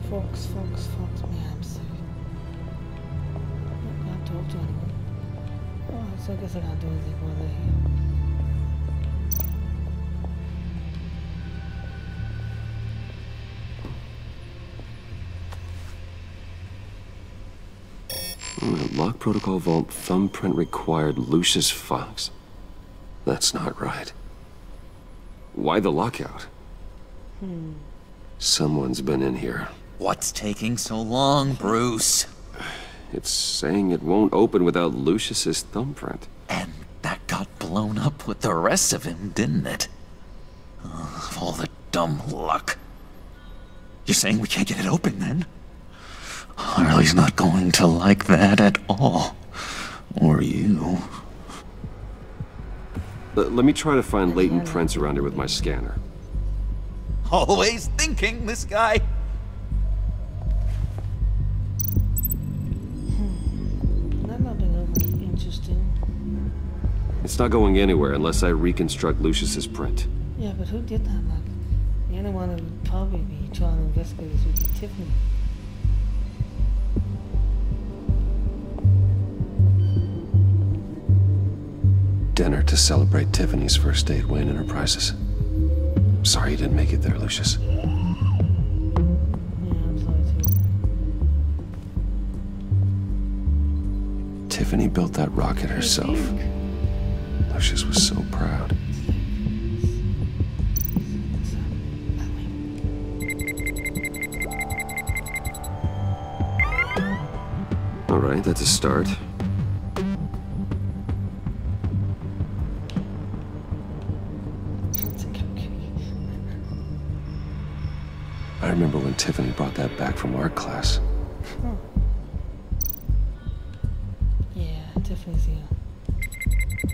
S1: Fox, man, I'm sorry. I can't talk to anyone. Alright, so I guess I can't do anything while they're here.
S2: Lock protocol vault thumbprint required Lucius Fox. That's not right. Why the lockout? Someone's been in here.
S14: What's taking so long, Bruce?
S2: It's saying it won't open without Lucius's thumbprint.
S14: And that got blown up with the rest of him, didn't it? All the dumb luck. You're saying we can't get it open, then? Harley's not going to like that at all. Or you.
S2: Let me try to find latent prints around here with my scanner.
S14: Always thinking, this guy.
S1: Nothing over interesting.
S2: It's not going anywhere unless I reconstruct Lucius's print.
S1: Yeah, but who did that? Like, the only one who would probably be trying to investigate this would be Tiffany.
S2: Dinner to celebrate Tiffany's first day at Wayne Enterprises. Sorry you didn't make it there, Lucius.
S1: Yeah, I'm sorry too.
S2: Tiffany built that rocket herself. Lucius was so proud. All right, that's a start. I remember when Tiffany brought that back from art class.
S1: Yeah, Tiffany's here.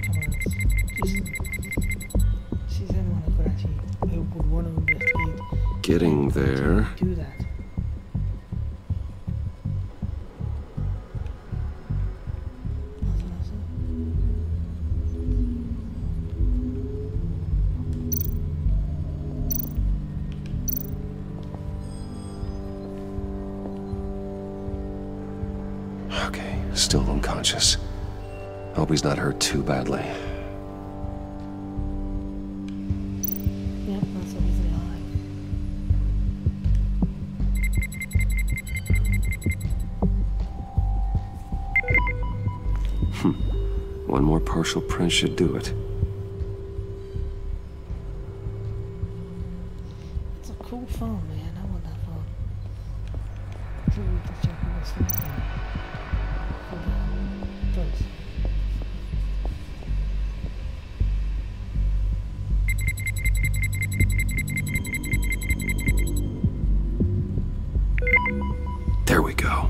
S1: Come on, she's anyone who could actually would want to investigate.
S2: Getting there.
S1: Do that.
S2: Okay, still unconscious. Hope he's not hurt too badly.
S1: Yep, that's what he's alive.
S2: One more partial print should do it.
S1: It's a cool phone, man. I want that phone. Can't wait to check out this phone. Thanks.
S2: There we go.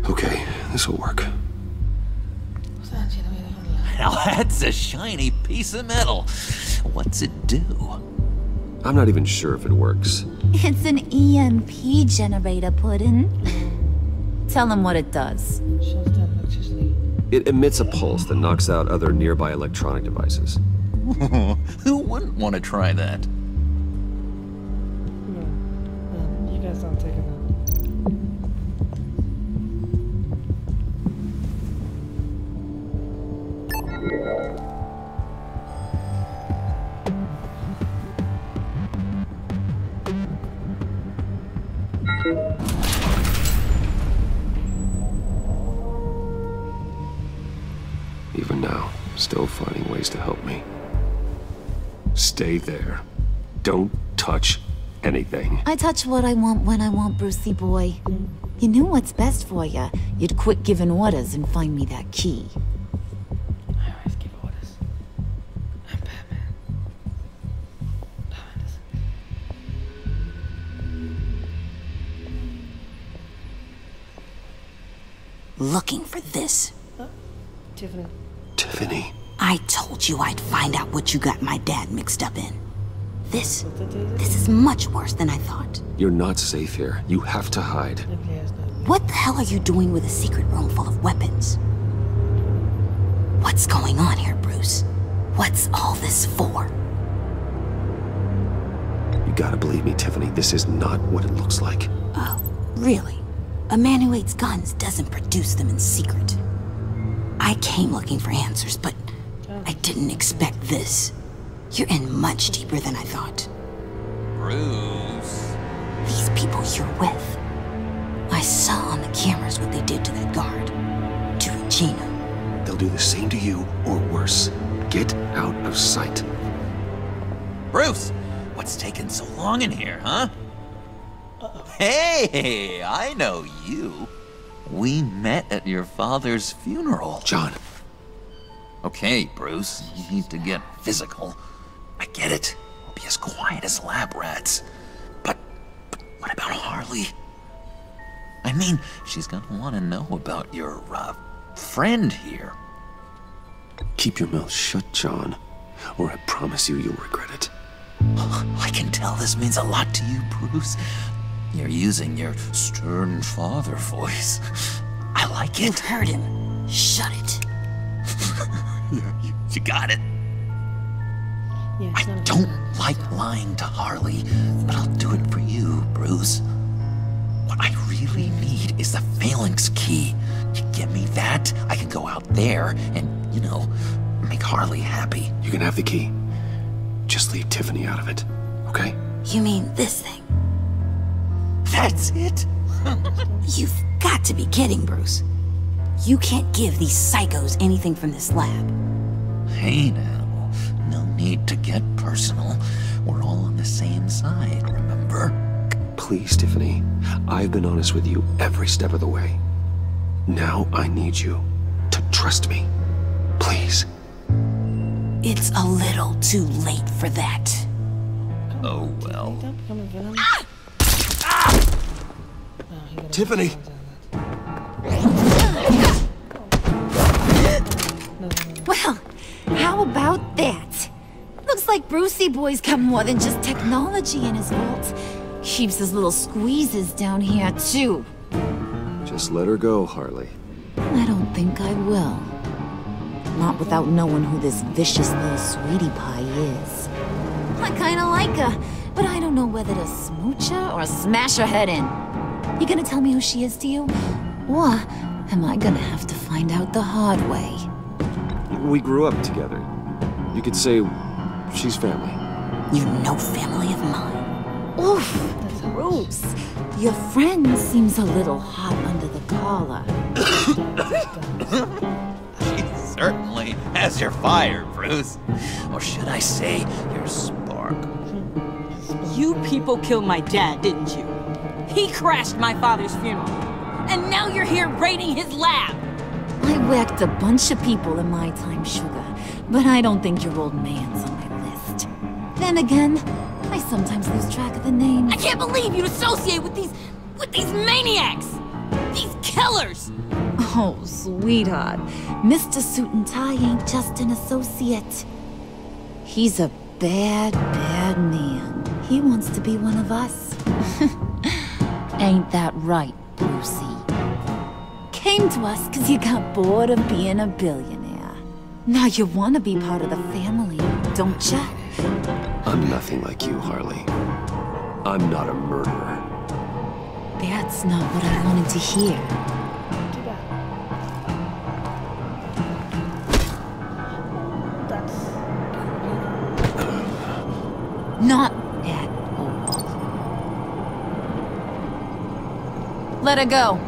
S2: Okay, this'll work.
S14: Now that's a shiny piece of metal. What's it do?
S2: I'm not even sure if it works.
S16: It's an EMP generator, Puddin'. Tell him what it does.
S2: It emits a pulse that knocks out other nearby electronic devices.
S14: Who wouldn't want to try that?
S1: You guys don't take it out.
S2: Even now, still finding ways to help me. Stay there. Don't touch anything.
S16: I touch what I want when I want, Brucey boy. You knew what's best for you. You'd quit giving orders and find me that key.
S1: I always give orders. I'm Batman.
S20: Looking for this.
S1: Tiffany.
S2: Tiffany.
S20: I told you I'd find out what you got my dad mixed up in. This is much worse than I thought.
S2: You're not safe here. You have to hide.
S20: What the hell are you doing with a secret room full of weapons? What's going on here, Bruce? What's all this for?
S2: You gotta believe me, Tiffany. This is not what it looks like.
S20: Oh, really? A man who hates guns doesn't produce them in secret. I came looking for answers, but I didn't expect this. You're in much deeper than I thought.
S14: Bruce.
S20: These people you're with. I saw on the cameras what they did to that guard. To Regina.
S2: They'll do the same to you, or worse. Get out of sight.
S14: Bruce! What's taking so long in here, huh? Hey, I know you. We met at your father's funeral.
S2: John.
S14: Okay, Bruce, you need to get physical. I get it. We'll be as quiet as lab rats. But what about Harley? I mean, she's gonna want to know about your, friend here.
S2: Keep your mouth shut, John, or I promise you'll regret it.
S14: I can tell this means a lot to you, Bruce. You're using your stern father voice. I like it.
S20: You heard him. Shut it.
S14: You got it.
S1: Yeah,
S14: I don't like lying to Harley, but I'll do it for you, Bruce. What I really need is the phalanx key. You get me that, I can go out there and, you know, make Harley happy.
S2: You can have the key. Just leave Tiffany out of it, okay?
S20: You mean this thing?
S14: That's it?
S20: You've got to be kidding, Bruce. You can't give these psychos anything from this lab.
S14: Hey now, no need to get personal. We're all on the same side, remember?
S2: Please, Tiffany. I've been honest with you every step of the way. Now I need you to trust me. Please.
S20: It's a little too late for that.
S14: Oh, well.
S2: Tiffany!
S16: Well, how about that? Looks like Brucey boy's got more than just technology in his vault. Keeps his little squeezes down here, too.
S2: Just let her go, Harley.
S16: I don't think I will. Not without knowing who this vicious little sweetie pie is. I kinda like her, but I don't know whether to smooch her or smash her head in. You gonna tell me who she is to you? Or am I gonna have to find out the hard way.
S2: We grew up together. You could say she's family.
S20: You're no family of mine.
S16: Oof, gross. Your friend seems a little hot under the collar.
S14: She certainly has your fire, Bruce. Or should I say, your spark.
S21: You people killed my dad, didn't you? He crashed my father's funeral. And now you're here raiding his lab.
S16: I whacked a bunch of people in my time, Sugar. But I don't think your old man's on my list. Then again, I sometimes lose track of the names.
S21: I can't believe you'd associate with these maniacs! These killers!
S16: Oh, sweetheart. Mr. Suit and Tie ain't just an associate. He's a bad, bad man. He wants to be one of us. Ain't that right, Brucey? Came to us because you got bored of being a billionaire. Now you want to be part of the family, don't ya?
S2: I'm nothing like you, Harley. I'm not a murderer.
S16: That's not what I wanted to hear. Not at all. Let her go.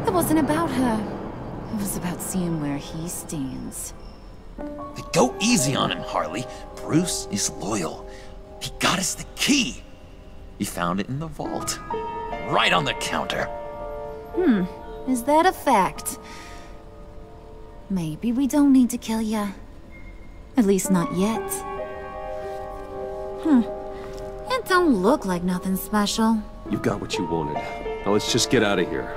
S16: It wasn't about her. It was about seeing where he stands.
S14: Go easy on him, Harley. Bruce is loyal. He got us the key. He found it in the vault. Right on the counter.
S16: Is that a fact? Maybe we don't need to kill ya. At least not yet. It don't look like nothing special.
S2: You've got what you wanted. Now let's just get out of here.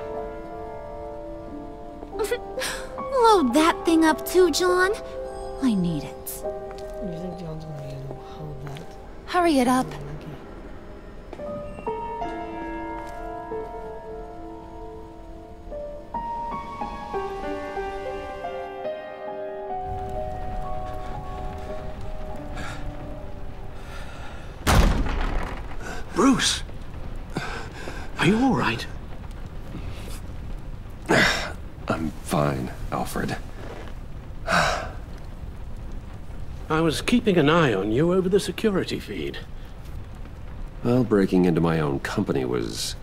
S16: Load that thing up too, John. I need it.
S1: You think John's gonna be able to hold that?
S16: Hurry it up.
S13: Bruce! Are you all right?
S2: I'm fine, Alfred.
S13: I was keeping an eye on you over the security feed.
S2: Well, breaking into my own company was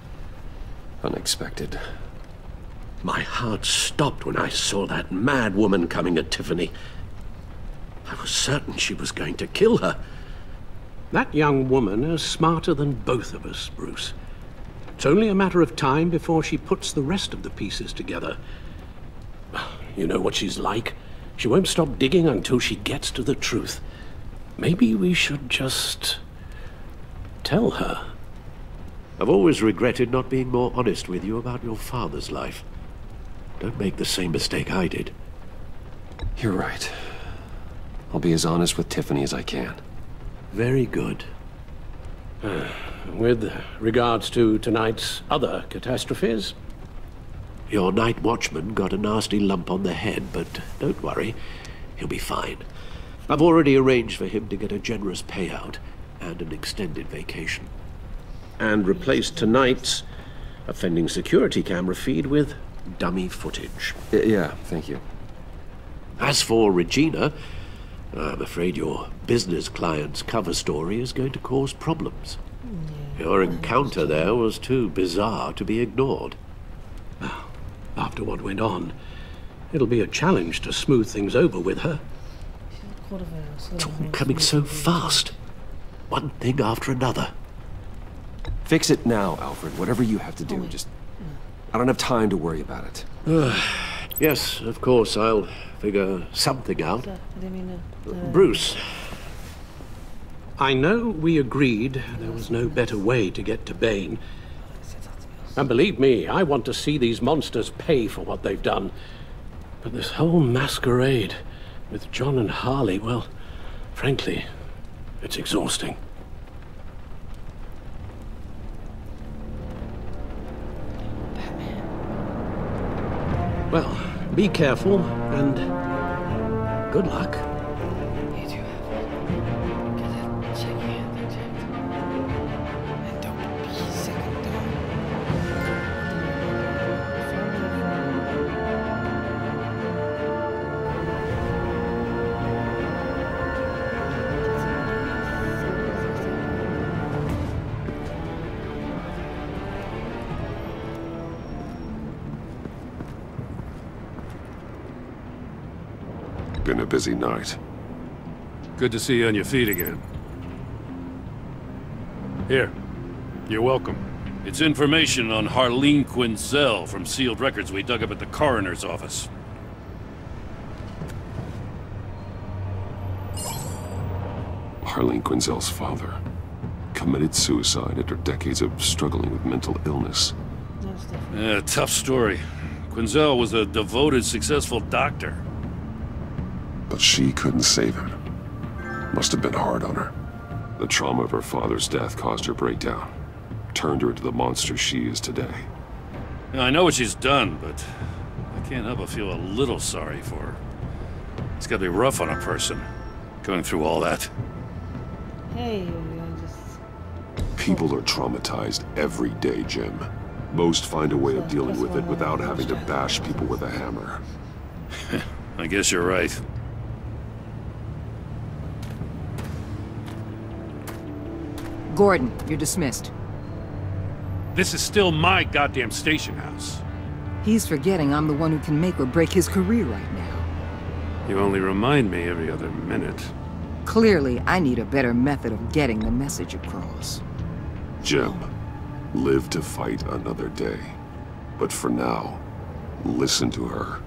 S2: unexpected.
S13: My heart stopped when I saw that mad woman coming at Tiffany. I was certain she was going to kill her. That young woman is smarter than both of us, Bruce. It's only a matter of time before she puts the rest of the pieces together. You know what she's like. She won't stop digging until she gets to the truth. Maybe we should just tell her.
S22: I've always regretted not being more honest with you about your father's life. Don't make the same mistake I did.
S2: You're right. I'll be as honest with Tiffany as I can.
S22: Very good.
S13: With regards to tonight's other catastrophes?
S22: Your night watchman got a nasty lump on the head, but don't worry, he'll be fine. I've already arranged for him to get a generous payout and an extended vacation.
S13: And replaced tonight's offending security camera feed with dummy footage.
S2: Yeah, thank you.
S22: As for Regina, I'm afraid your business client's cover story is going to cause problems. Your encounter there was too bizarre to be ignored.
S13: After what went on, it'll be a challenge to smooth things over with her.
S22: It's all coming so fast. One thing after another.
S2: Fix it now, Alfred. Whatever you have to do, just... I don't have time to worry about it.
S22: Yes, of course, I'll figure something out.
S13: Bruce, I know we agreed there was no better way to get to Bane. And believe me, I want to see these monsters pay for what they've done. But this whole masquerade with John and Harley, well, frankly, it's exhausting. Well, be careful, and good luck.
S1: You too, Alfred. Shake your hand and check. And don't be sick of
S4: Been a busy night.
S5: Good to see you on your feet again. Here. You're welcome. It's information on Harleen Quinzel from sealed records we dug up at the coroner's office.
S4: Harleen Quinzel's father committed suicide after decades of struggling with mental illness.
S5: Yeah, tough story. Quinzel was a devoted, successful doctor.
S4: But she couldn't save him. Must have been hard on her. The trauma of her father's death caused her breakdown. Turned her into the monster she is today.
S5: Now, I know what she's done, but I can't help but feel a little sorry for her. It's gotta be rough on a person, going through all that.
S1: Hey,
S4: People are traumatized every day, Jim. Most find a way of dealing with it without having to bash people with a hammer.
S5: I guess you're right.
S3: Gordon, you're dismissed.
S5: This is still my goddamn station house.
S3: He's forgetting I'm the one who can make or break his career right now.
S5: You only remind me every other minute.
S3: Clearly, I need a better method of getting the message across.
S4: Jim, live to fight another day. But for now, listen to her.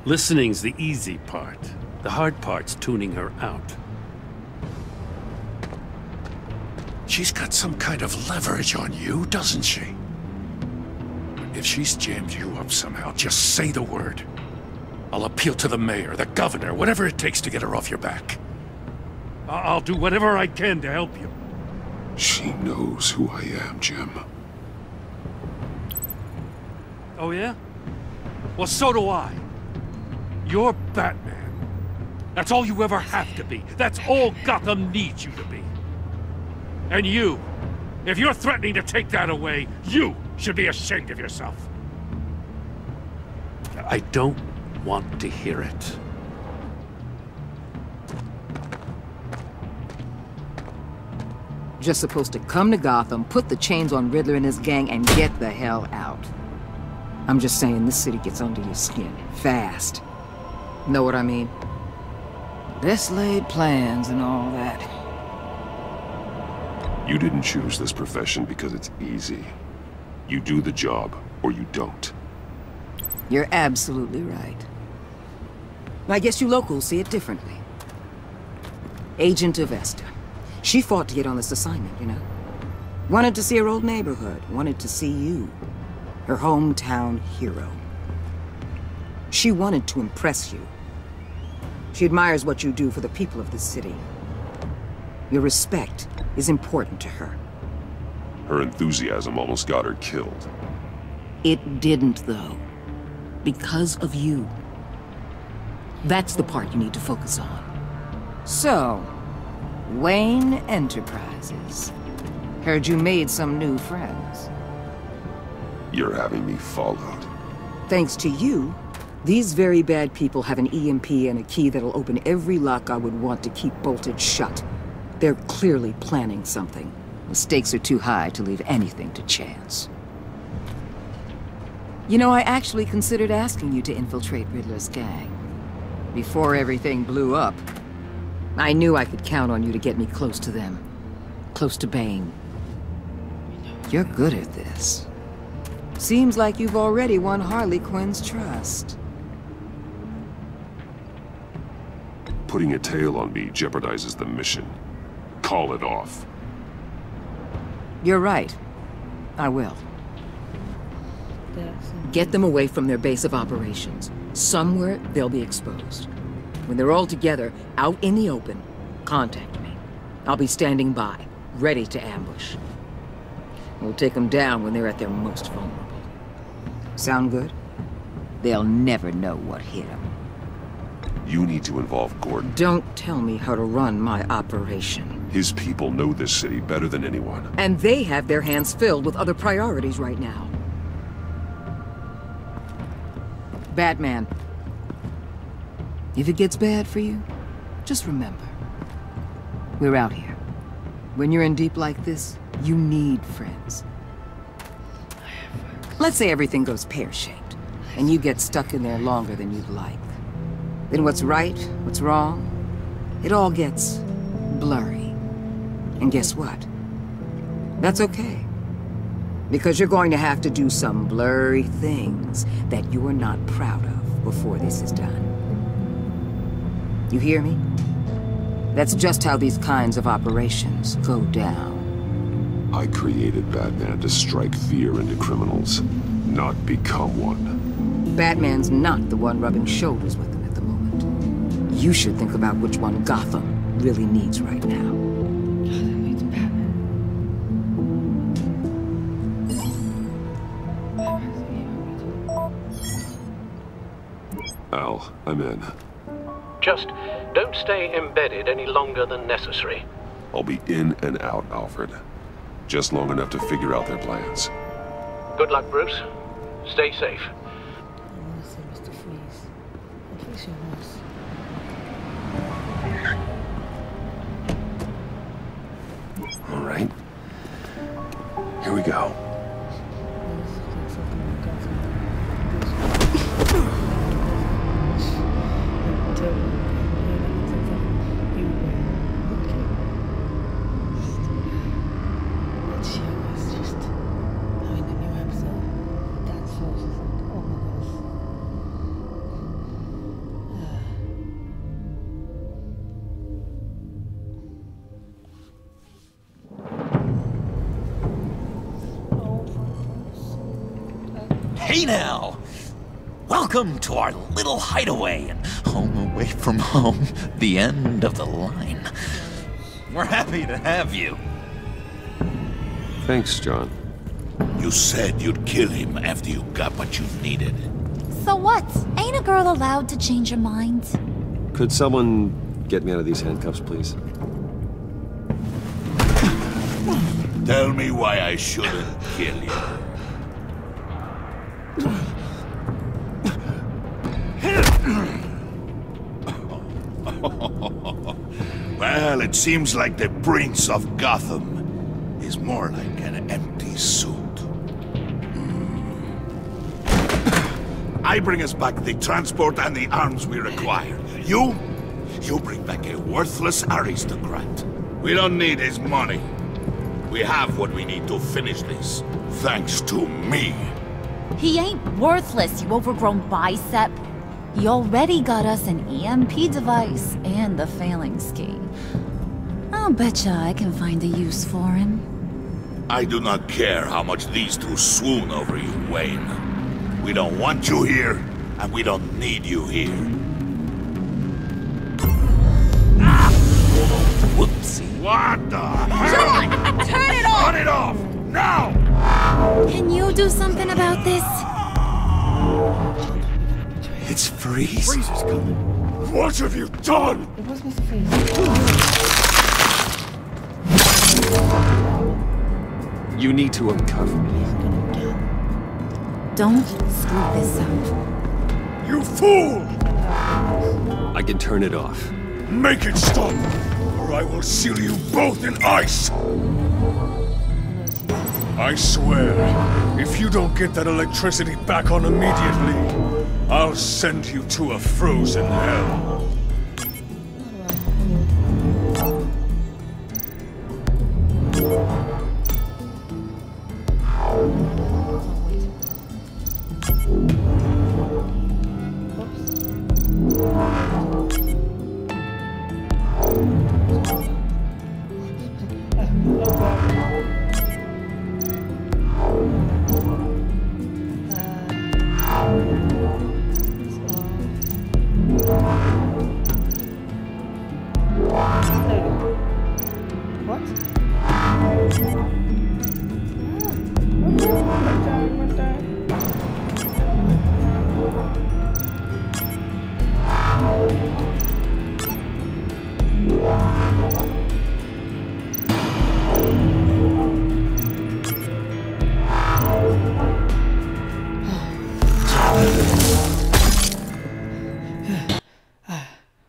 S5: Listening's the easy part. The hard part's tuning her out. She's got some kind of leverage on you, doesn't she? If she's jammed you up somehow, just say the word. I'll appeal to the mayor, the governor, whatever it takes to get her off your back. I'll do whatever I can to help you.
S4: She knows who I am, Jim.
S5: Oh, yeah? Well, so do I. You're Batman. That's all you ever have to be. That's all Gotham needs you to be. And you, if you're threatening to take that away, you should be ashamed of yourself. I don't want to hear it.
S3: Just supposed to come to Gotham, put the chains on Riddler and his gang, and get the hell out. I'm just saying, this city gets under your skin. Fast. Know what I mean? Best laid plans and all that.
S4: You didn't choose this profession because it's easy. You do the job, or you don't.
S3: You're absolutely right. I guess you locals see it differently. Agent of Vesta. She fought to get on this assignment, you know? Wanted to see her old neighborhood. Wanted to see you. Her hometown hero. She wanted to impress you. She admires what you do for the people of this city. Your respect is important to her.
S4: Her enthusiasm almost got her killed.
S3: It didn't, though. Because of you. That's the part you need to focus on. So, Wayne Enterprises. Heard you made some new friends.
S4: You're having me followed.
S3: Thanks to you, these very bad people have an EMP and a key that'll open every lock I would want to keep bolted shut. They're clearly planning something. The stakes are too high to leave anything to chance. You know, I actually considered asking you to infiltrate Riddler's gang. Before everything blew up, I knew I could count on you to get me close to them. Close to Bane. You're good at this. Seems like you've already won Harley Quinn's trust.
S4: Putting a tail on me jeopardizes the mission. Call it off.
S3: You're right. I will. Get them away from their base of operations. Somewhere they'll be exposed. When they're all together, out in the open, contact me. I'll be standing by, ready to ambush. We'll take them down when they're at their most vulnerable. Sound good? They'll never know what hit them.
S4: You need to involve Gordon.
S3: Don't tell me how to run my operation.
S4: His people know this city better than anyone.
S3: And they have their hands filled with other priorities right now. Batman. If it gets bad for you, just remember. We're out here. When you're in deep like this, you need friends. Let's say everything goes pear-shaped, and you get stuck in there longer than you'd like. then what's right, what's wrong, it all gets blurry. And guess what? That's okay. Because you're going to have to do some blurry things that you're not proud of before this is done. You hear me? That's just how these kinds of operations go down.
S4: I created Batman to strike fear into criminals, not become one.
S3: Batman's not the one rubbing shoulders with them at the moment. You should think about which one Gotham really needs right now.
S1: Gotham needs Batman.
S4: Al, I'm in.
S13: Just don't stay embedded any longer than necessary.
S4: I'll be in and out, Alfred. Just long enough to figure out their plans.
S13: Good luck, Bruce. Stay safe.
S1: I want to say Mr. Freeze. At least he was.
S4: All right. Here we go.
S14: Hey now! Welcome to our little hideaway and home away from home, the end of the line. We're happy to have you.
S4: Thanks, John.
S11: You said you'd kill him after you got what you needed.
S16: So what? Ain't a girl allowed to change her mind?
S2: Could someone get me out of these handcuffs, please?
S11: Tell me why I shouldn't kill you. Well, it seems like the Prince of Gotham is more like an empty suit. I bring us back the transport and the arms we require. You bring back a worthless aristocrat. We don't need his money. We have what we need to finish this, thanks to me.
S16: He ain't worthless, you overgrown bicep. He already got us an EMP device and the phalanx key. I'll betcha I can find a use for him.
S11: I do not care how much these two swoon over you, Wayne. We don't want you here, and we don't need you here. Ah! Whoopsie. What the hell?
S16: Turn it off!
S11: Turn it off! Now!
S16: Can you do something about this?
S11: It's Freeze.
S17: Freeze is coming.
S11: What have you done?
S1: It was Mr. Freeze.
S2: You need to uncuff me.
S16: Don't screw this up.
S11: You fool!
S2: I can turn it off.
S11: Make it stop, or I will seal you both in ice!
S9: I swear, if you don't get that electricity back on immediately, I'll send you to a frozen hell.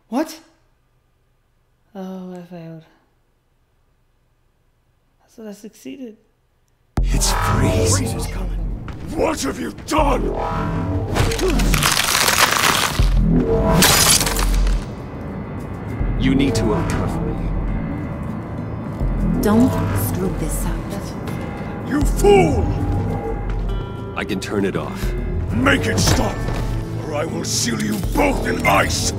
S1: What? Oh, I failed. So I succeeded.
S11: It's Freeze.
S9: Freeze is coming.
S11: What have you done?
S2: You need to uncuff me.
S20: Don't screw this up.
S9: You fool!
S2: I can turn it off.
S9: Make it stop, or I will seal you both in ice!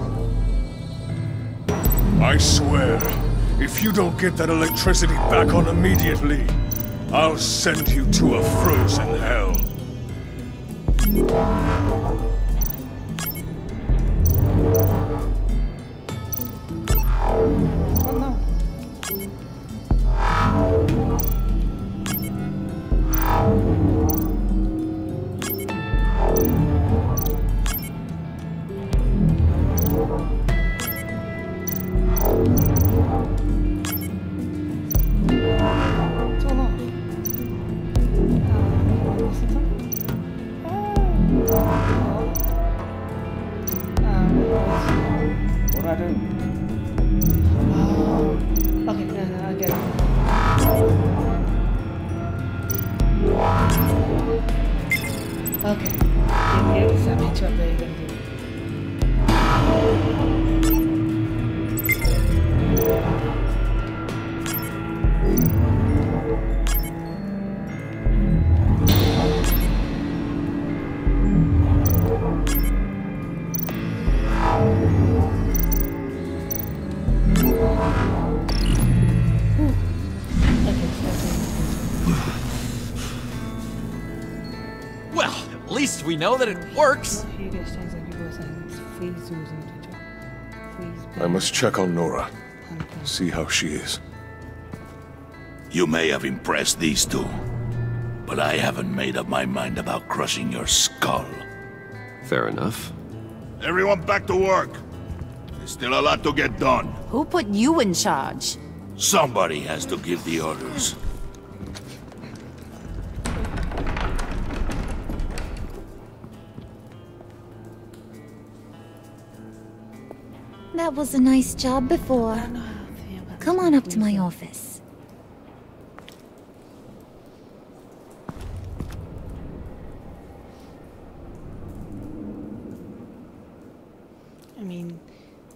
S9: I swear, if you don't get that electricity back on immediately, I'll send you to a frozen hell.
S14: We know that it works.
S9: I must check on Nora. See how she is.
S11: You may have impressed these two, but I haven't made up my mind about crushing your skull.
S2: Fair enough.
S11: Everyone back to work. There's still a lot to get done.
S20: Who put you in charge?
S11: Somebody has to give the orders.
S16: That was a nice job before. Come on up to my office.
S1: I mean,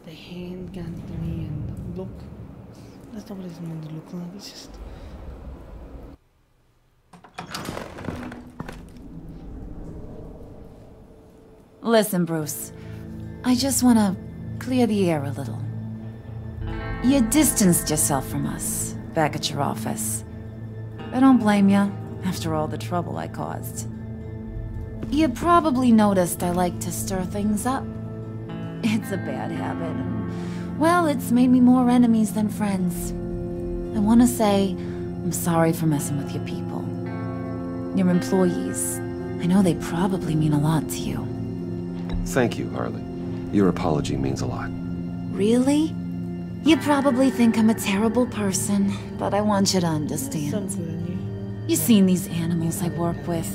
S1: the handgun thingy and the look. That's not what it's meant to look like. It's just.
S20: Listen, Bruce. I just want to clear the air a little. You distanced yourself from us, back at your office. I don't blame you, after all the trouble I caused. You probably noticed I like to stir things up. It's a bad habit, and, well, it's made me more enemies than friends. I want to say, I'm sorry for messing with your people. Your employees. I know they probably mean a lot to you.
S2: Thank you, Harley. Your apology means a lot.
S20: Really? You probably think I'm a terrible person, but I want you to understand. You've seen these animals I work with.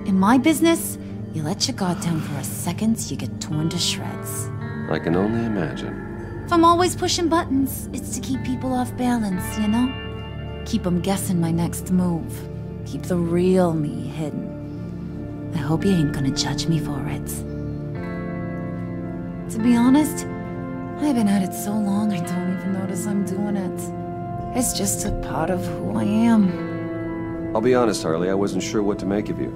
S20: In my business, you let your guard down for a second, you get torn to shreds.
S2: I can only imagine.
S20: If I'm always pushing buttons, it's to keep people off balance, you know? Keep them guessing my next move. Keep the real me hidden. I hope you ain't gonna judge me for it. To be honest, I've been at it so long I don't even notice I'm doing it. It's just a part of who I am.
S2: I'll be honest, Harley, I wasn't sure what to make of you.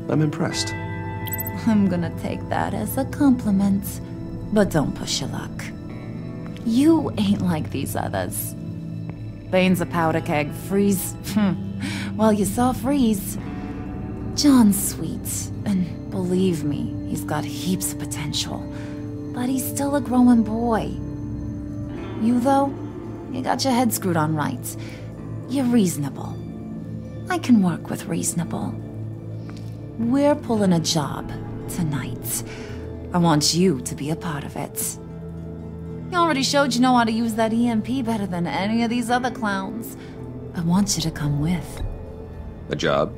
S2: I'm impressed.
S20: I'm gonna take that as a compliment. But don't push your luck. You ain't like these others. Bane's a powder keg, Freeze. Well, you saw Freeze. John's sweet, and believe me, he's got heaps of potential. But he's still a growing boy. You, though, you got your head screwed on right. You're reasonable. I can work with reasonable. We're pulling a job tonight. I want you to be a part of it. You already showed you know how to use that EMP better than any of these other clowns. I want you to come with.
S2: A job?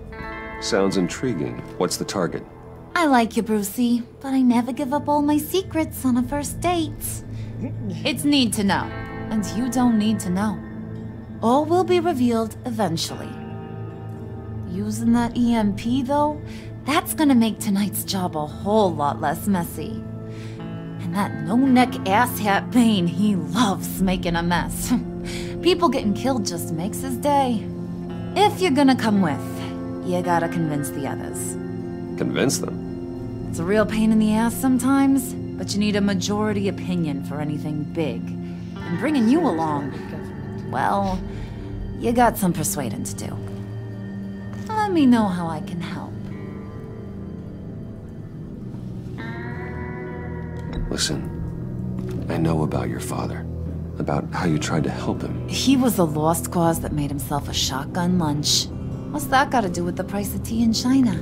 S2: Sounds intriguing. What's the target?
S20: I like you, Brucey, but I never give up all my secrets on a first date. It's need to know, and you don't need to know. All will be revealed eventually. Using that EMP, though, that's gonna make tonight's job a whole lot less messy.
S16: And that no-neck asshat Bane, he loves making a mess. People getting killed just makes his day. If you're gonna come with, you gotta convince the others.
S2: Convince them?
S16: It's a real pain in the ass sometimes, but you need a majority opinion for anything big. And bringing you along, well, you got some persuading to do. Let me know how I can help.
S2: Listen, I know about your father. About how you tried to help him.
S16: He was a lost cause that made himself a shotgun lunch. What's that got to do with the price of tea in China?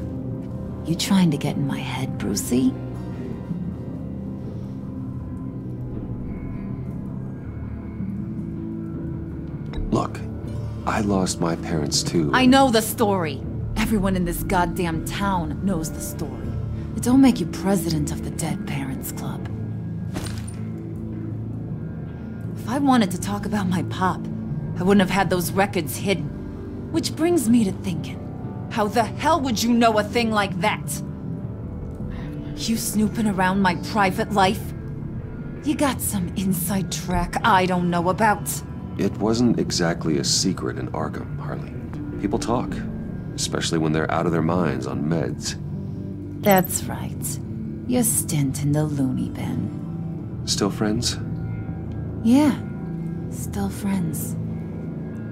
S16: You trying to get in my head, Brucey?
S2: Look, I lost my parents too.
S16: I know the story. Everyone in this goddamn town knows the story. It don't make you president of the Dead Parents Club. If I wanted to talk about my pop, I wouldn't have had those records hidden. Which brings me to thinking, how the hell would you know a thing like that? You snooping around my private life? You got some inside track I don't know about.
S2: It wasn't exactly a secret in Arkham, Harley. People talk, especially when they're out of their minds on meds.
S16: That's right. Your stint in the loony bin.
S2: Still friends?
S16: Yeah, still friends.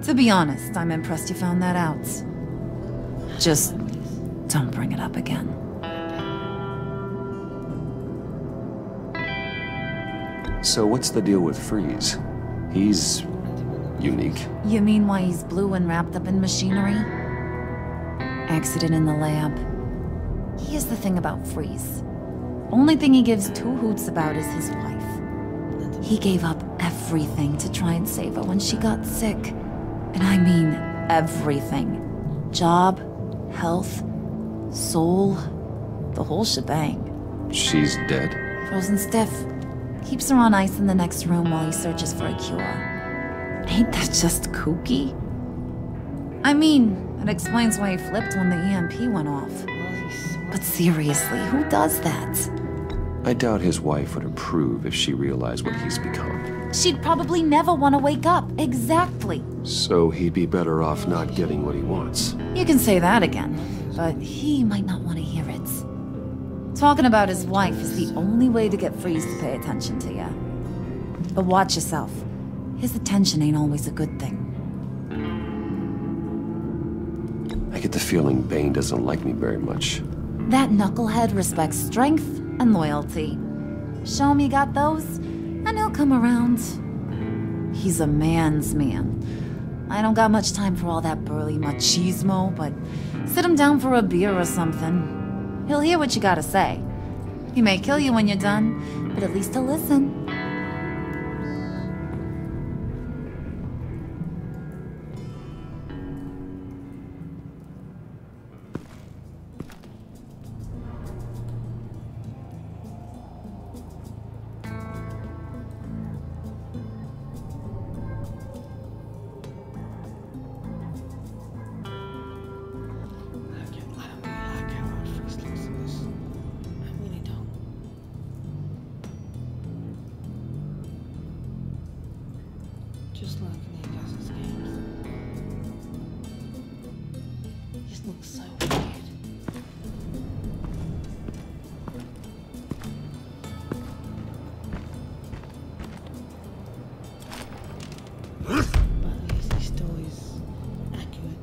S16: To be honest, I'm impressed you found that out. Just don't bring it up again.
S2: So what's the deal with Freeze? He's unique.
S16: You mean why he's blue and wrapped up in machinery? Accident in the lab. Here's the thing about Freeze. Only thing he gives two hoots about is his wife. He gave up everything to try and save her when she got sick. And I mean everything. Job, health, soul, the whole shebang.
S2: She's dead?
S16: Frozen stiff. Keeps her on ice in the next room while he searches for a cure. Ain't that just kooky? I mean, it explains why he flipped when the EMP went off. But seriously, who does that?
S2: I doubt his wife would approve if she realized what he's become.
S16: She'd probably never want to wake up. Exactly.
S2: So he'd be better off not getting what he wants.
S16: You can say that again, but he might not want to hear it. Talking about his wife is the only way to get Freeze to pay attention to you. But watch yourself. His attention ain't always a good thing.
S2: I get the feeling Bane doesn't like me very much.
S16: That knucklehead respects strength and loyalty. Show him you got those, and he'll come around. He's a man's man. I don't got much time for all that burly machismo, but sit him down for a beer or something. He'll hear what you gotta say. He may kill you when you're done, but at least he'll listen.
S1: Just like Newcastle's games. This looks so weird. But at least this story is accurate.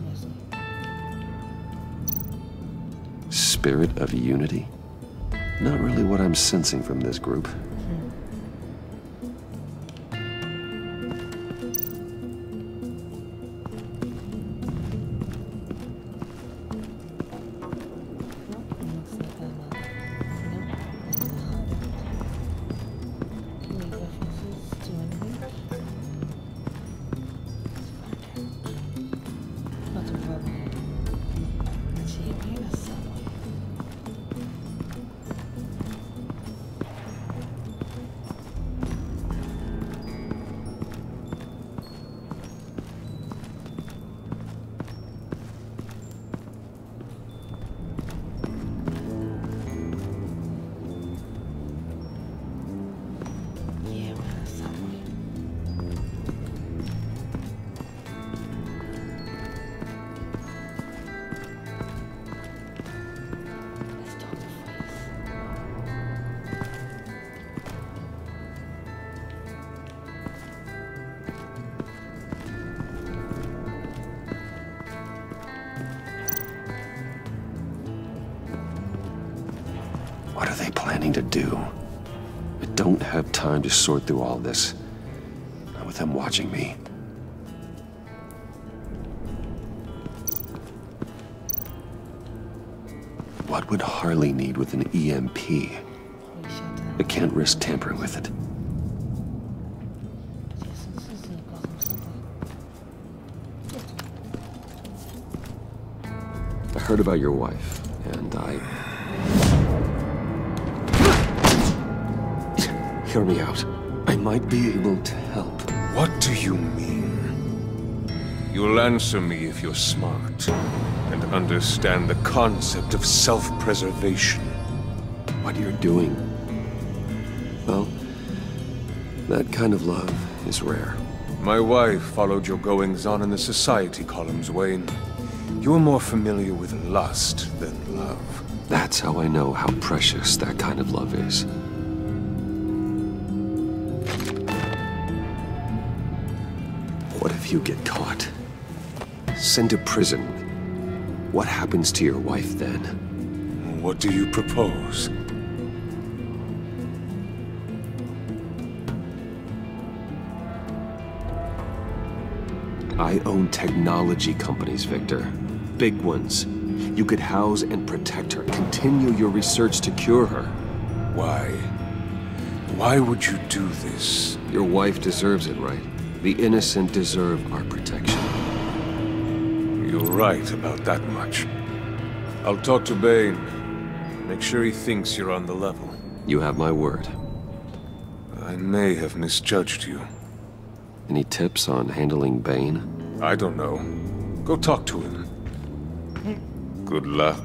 S1: Mostly.
S2: Spirit of unity? Not really what I'm sensing from this group. What are they planning to do? I don't have time to sort through all this. Not with them watching me. What would Harley need with an EMP? I can't risk tampering with it. I heard about your wife, and Hear me out. I might be able to help.
S9: What do you mean? You'll answer me if you're smart and understand the concept of self-preservation.
S2: What you're doing, well, that kind of love is rare.
S9: My wife followed your goings-on in the society columns, Wayne. You are more familiar with lust than love.
S2: That's how I know how precious that kind of love is. What if you get caught? Sent to prison. What happens to your wife then?
S9: What do you propose?
S2: I own technology companies, Victor. Big ones. You could house and protect her. Continue your research to cure her.
S9: Why? Why would you do this?
S2: Your wife deserves it, right? The innocent deserve our protection.
S9: You're right about that much. I'll talk to Bane. Make sure he thinks you're on the level.
S2: You have my word.
S9: I may have misjudged you.
S2: Any tips on handling Bane?
S9: I don't know. Go talk to him. Good luck.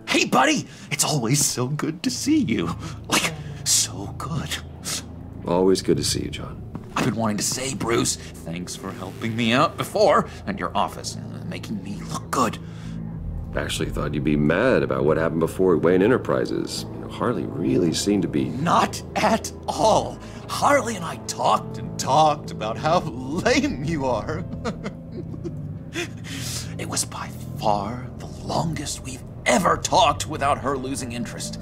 S14: Hey, buddy! It's always so good to see you. Like, so good.
S2: Always good to see you, John.
S14: I've been wanting to say, Bruce, thanks for helping me out before at your office, making me look good.
S2: Actually thought you'd be mad about what happened before at Wayne Enterprises. You know, Harley really seemed to be...
S14: Not at all. Harley and I talked and talked about how lame you are. It was by far the longest we've ever talked without her losing interest.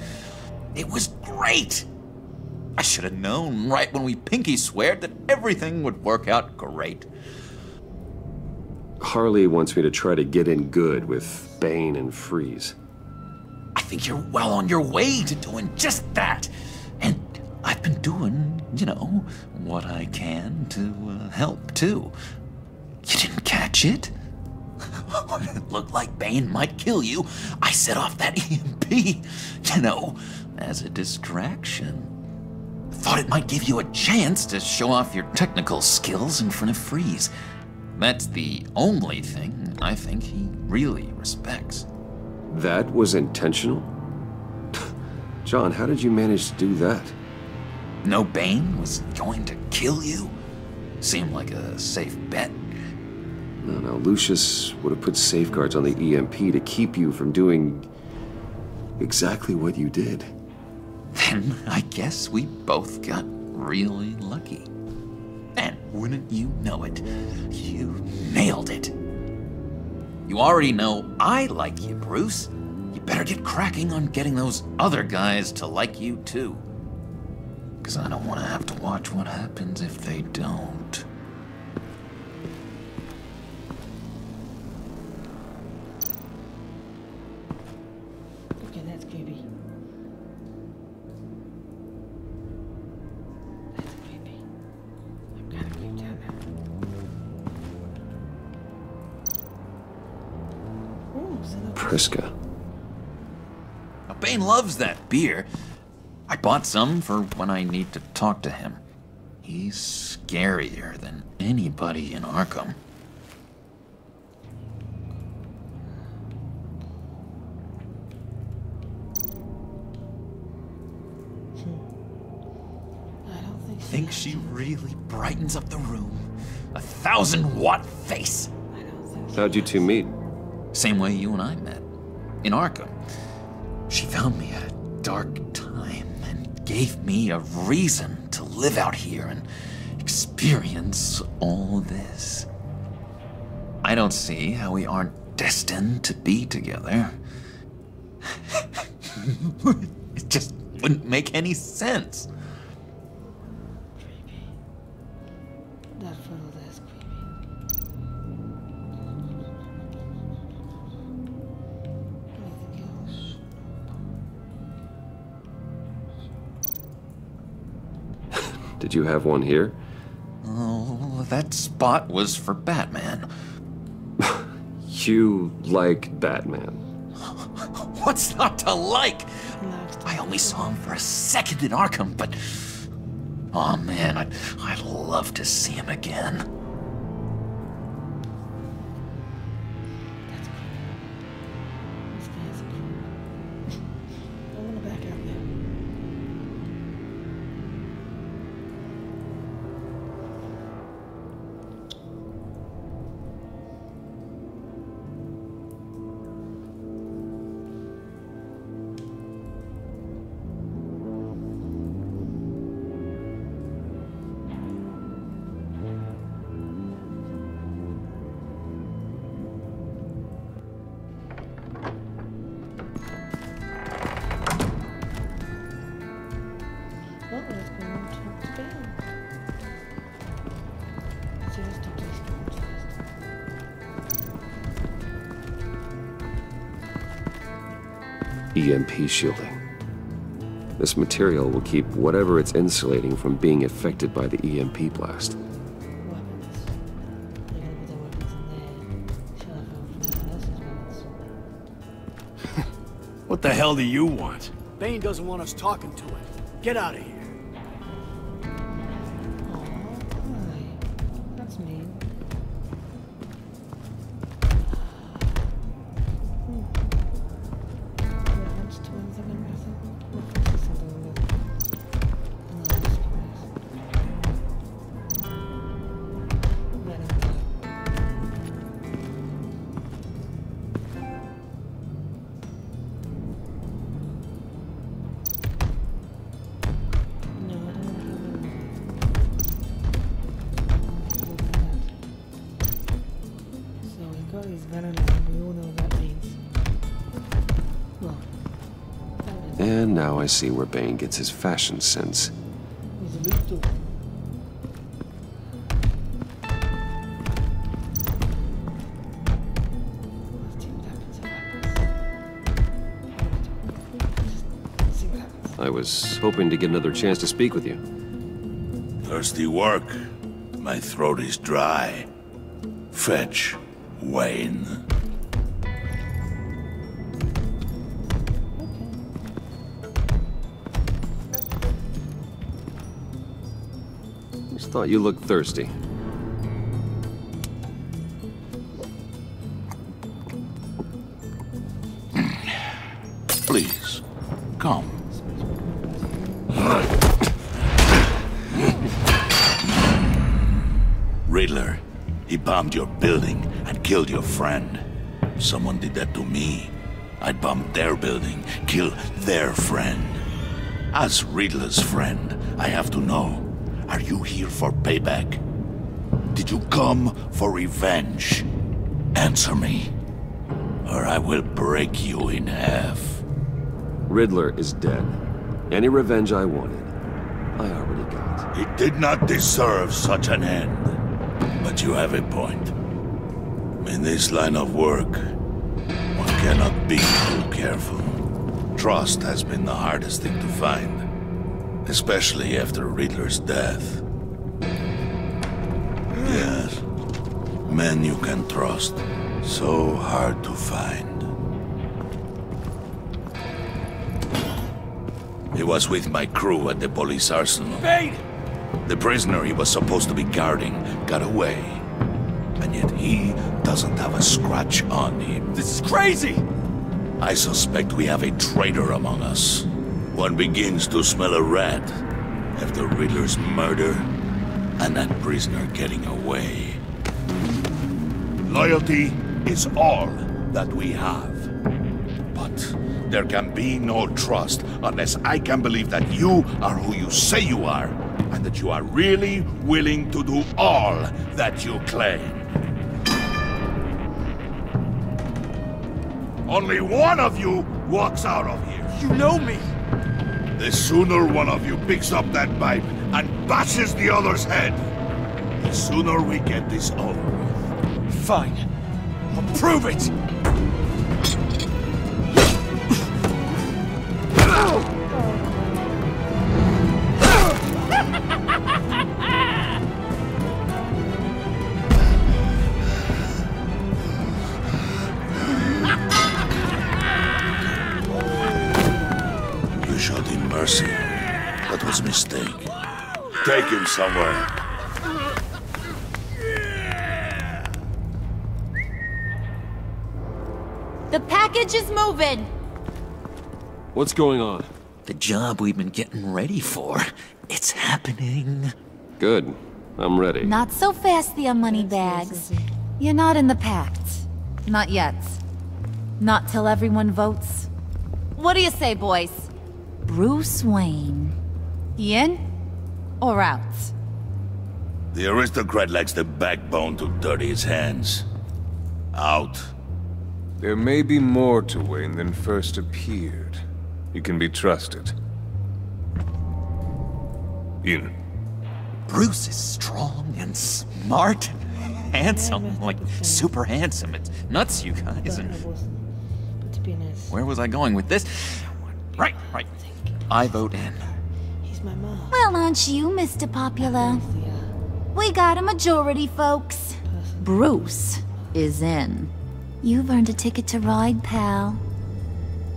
S14: It was great. I should have known right when we pinky sweared that everything would work out great.
S2: Harley wants me to try to get in good with Bane and Freeze.
S14: I think you're well on your way to doing just that. And I've been doing, you know, what I can to help too. You didn't catch it? When it looked like Bane might kill you, I set off that EMP, you know, as a distraction. Thought it might give you a chance to show off your technical skills in front of Freeze. That's the only thing I think he really respects.
S2: That was intentional? John, how did you manage to do that?
S14: No Bane was going to kill you? Seemed like a safe bet.
S2: No, Lucius would have put safeguards on the EMP to keep you from doing exactly what you did.
S14: Then I guess we both got really lucky. And wouldn't you know it, you nailed it. You already know I like you, Bruce. You better get cracking on getting those other guys to like you too. 'Cause I don't want to have to watch what happens if they don't.
S1: Okay, that's creepy. That's creepy. I'm kind of creeped out now. Ooh, so
S2: Priska.
S14: Now, Bane loves that beer. I bought some for when I need to talk to him. He's scarier than anybody in Arkham. Think she really brightens up the room? 1,000-watt face!
S2: How'd you two meet?
S14: Same way you and I met. In Arkham. She found me at a dark time and gave me a reason to live out here and experience all this. I don't see how we aren't destined to be together. It just wouldn't make any sense.
S1: That photo is creepy. Anything else?
S2: Did you have one here?
S14: Oh, that spot was for Batman.
S2: You like Batman?
S14: What's not to like? I only saw him for a second in Arkham, but... oh man, I'd love to see him again.
S1: That's cool. This guy's cool. I want to back out there.
S2: EMP shielding. This material will keep whatever it's insulating from being affected by the EMP blast.
S6: What the hell do you want?
S7: Bane doesn't want us talking to him. Get out of here.
S1: That's mean.
S2: And now I see where Bane gets his fashion sense. I was hoping to get another chance to speak with you.
S11: Thirsty work? My throat is dry. Fetch, Wayne.
S2: Just thought you looked thirsty.
S11: Please, come. Riddler, he bombed your building and killed your friend. Someone did that to me. I'd bomb their building, kill their friend. As Riddler's friend, I have to know, are you here for payback? Did you come for revenge? Answer me, or I will break you in half.
S2: Riddler is dead. Any revenge I wanted, I already got.
S11: He did not deserve such an end. But you have a point. In this line of work, one cannot be too careful. Trust has been the hardest thing to find, especially after Riddler's death. Yes, men you can trust, so hard to find. He was with my crew at the police arsenal.
S7: Bane!
S11: The prisoner he was supposed to be guarding got away. And yet he doesn't have a scratch on him.
S6: This is crazy!
S11: I suspect we have a traitor among us. One begins to smell a rat after Riddler's murder and that prisoner getting away. Loyalty is all that we have. But there can be no trust unless I can believe that you are who you say you are, and that you are really willing to do all that you claim. Only one of you walks out of here.
S6: You know me!
S11: The sooner one of you picks up that pipe and bashes the other's head, the sooner we get this over with.
S6: Fine. I'll prove it!
S11: You showed him mercy. That was a mistake. Take him somewhere.
S21: The package is moving!
S2: What's going on?
S14: The job we've been getting ready for. It's happening.
S2: Good. I'm ready.
S16: Not so fast, the money bags. You're not in the Pact. Not yet. Not till everyone votes. What do you say, boys? Bruce Wayne. He in? Or out?
S11: The aristocrat lacks the backbone to dirty his hands. Out.
S9: There may be more to Wayne than first appeared. You can be trusted. In.
S14: Bruce is strong and smart and handsome. Like, super handsome. It's nuts, you guys. And where was I going with this? Right. I vote in.
S16: Well, aren't you, Mr. Popular? We got a majority, folks. Bruce is in. You've earned a ticket to ride, pal.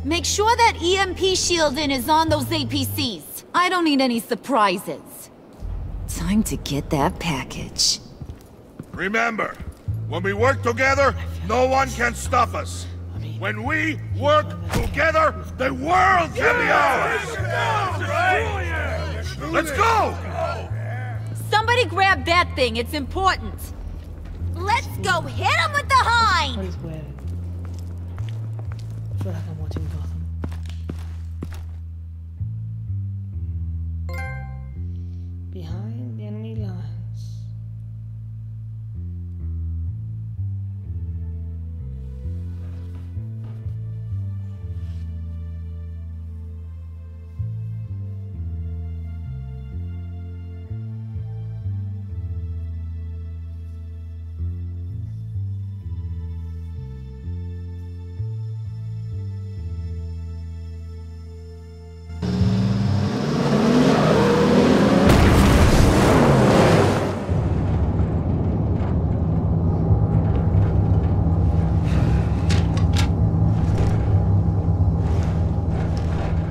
S16: Make sure that EMP shielding is on those APCs. I don't need any surprises. Time to get that package.
S11: Remember, when we work together, no one can stop us. When we work together, the world can be ours! Let's go!
S21: Somebody grab that thing, it's important. Let's go hit him with the hind!
S1: I feel like I'm watching Gotham. Behind the enemy lines.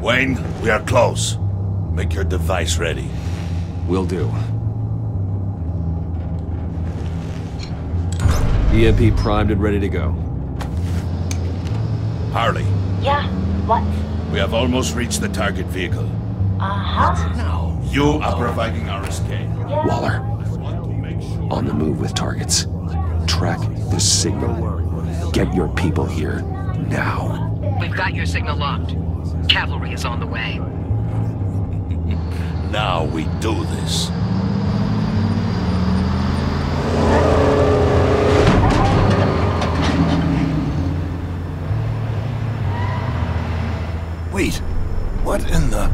S11: Wayne, we are close. Make your device ready.
S2: Will do. EMP primed and ready to go.
S11: Harley.
S10: Yeah, what?
S11: We have almost reached the target vehicle.
S10: Uh-huh.
S11: Now, you are providing our escape.
S10: Yeah.
S2: Waller. On the move with targets. Track the signal. Get your people here, now.
S3: We've got your signal locked. Cavalry is on the way.
S11: Now we do this.
S6: Wait, what in the...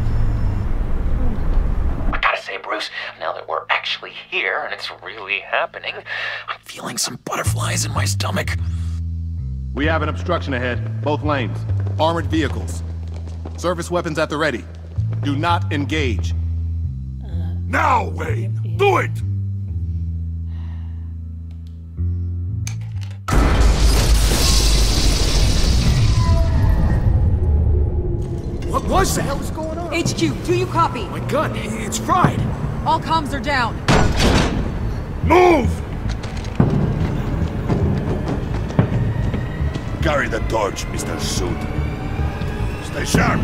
S14: I gotta say, Bruce, now that we're actually here and it's really happening, I'm feeling some butterflies in my stomach.
S12: We have an obstruction ahead, both lanes. Armored vehicles. Service weapons at the ready. Do not engage.
S11: Now, Wayne! Do it!
S6: What was that? What the hell is going on?
S21: HQ, do you copy?
S6: My gun, it's fried.
S3: All comms are down.
S11: Move! Carry the torch, Mr. Suit. Stay sharp.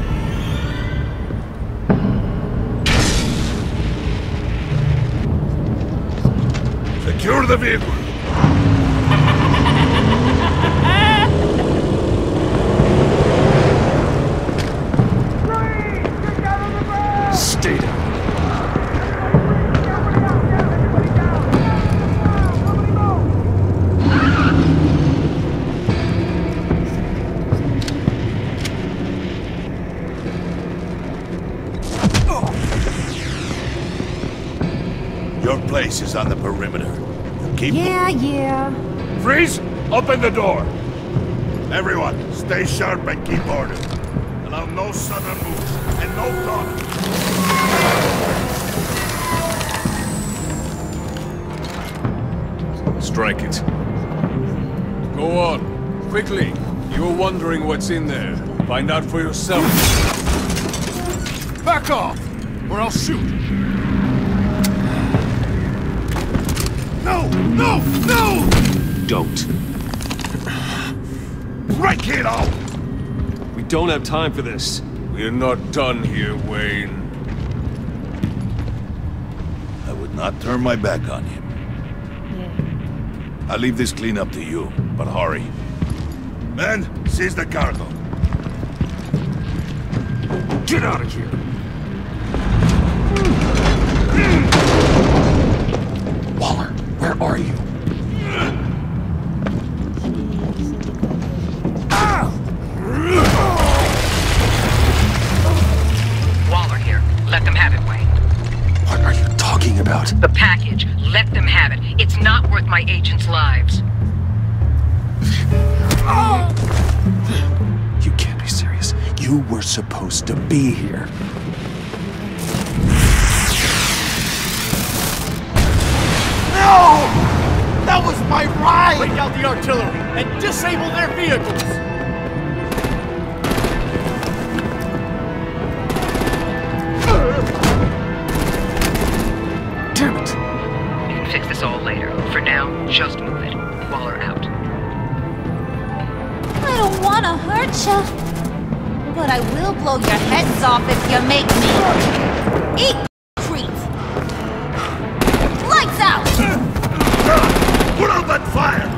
S11: Secure the vehicle.
S2: Stay down.
S11: Your place is on the perimeter. Keep
S20: Yeah.
S11: Freeze! Open the door! Everyone, stay sharp and keep order. Allow no sudden moves, and no talking.
S9: Strike it. Go on. Quickly. You're wondering what's in there. Find out for yourself. Back off, or I'll shoot.
S11: No! No! No!
S2: Don't.
S11: Break it off!
S2: We don't have time for this.
S9: We're not done here, Wayne.
S11: I would not turn my back on him. I'll leave this clean up to you, but hurry. Men, seize the cargo.
S2: Get out of here! Waller, where are you?
S3: Waller here. Let them have it, Wayne.
S2: What are you talking about?
S3: The package. Let them have it. It's not worth my agents' lives.
S2: You can't be serious. You were supposed to be here.
S6: No! That was my ride! Bring out the artillery and disable their vehicles!
S3: Damn it! You can fix this all later. For now, just move it. Waller out.
S16: I don't want to hurt you, but I will blow your heads off if you make me. Eat, creep! Lights out!
S11: Put out that fire!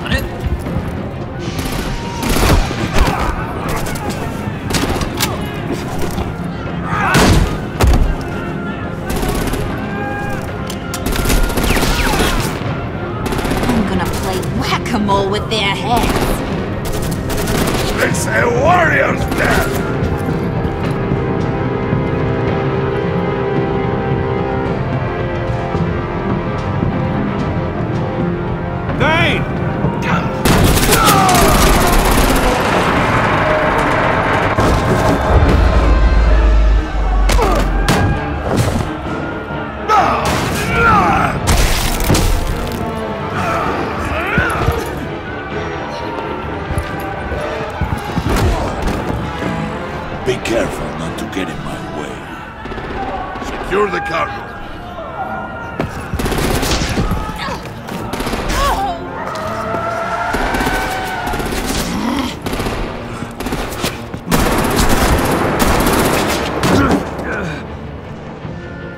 S16: I'm gonna play whack-a-mole with their heads.
S11: It's a warrior's death!
S9: Vane!
S11: Be careful not to get in my way. Secure the cargo.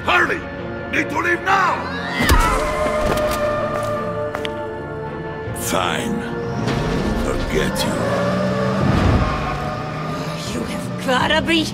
S11: Hurry! Need to leave now! Fine. Forget you.
S16: You have gotta be...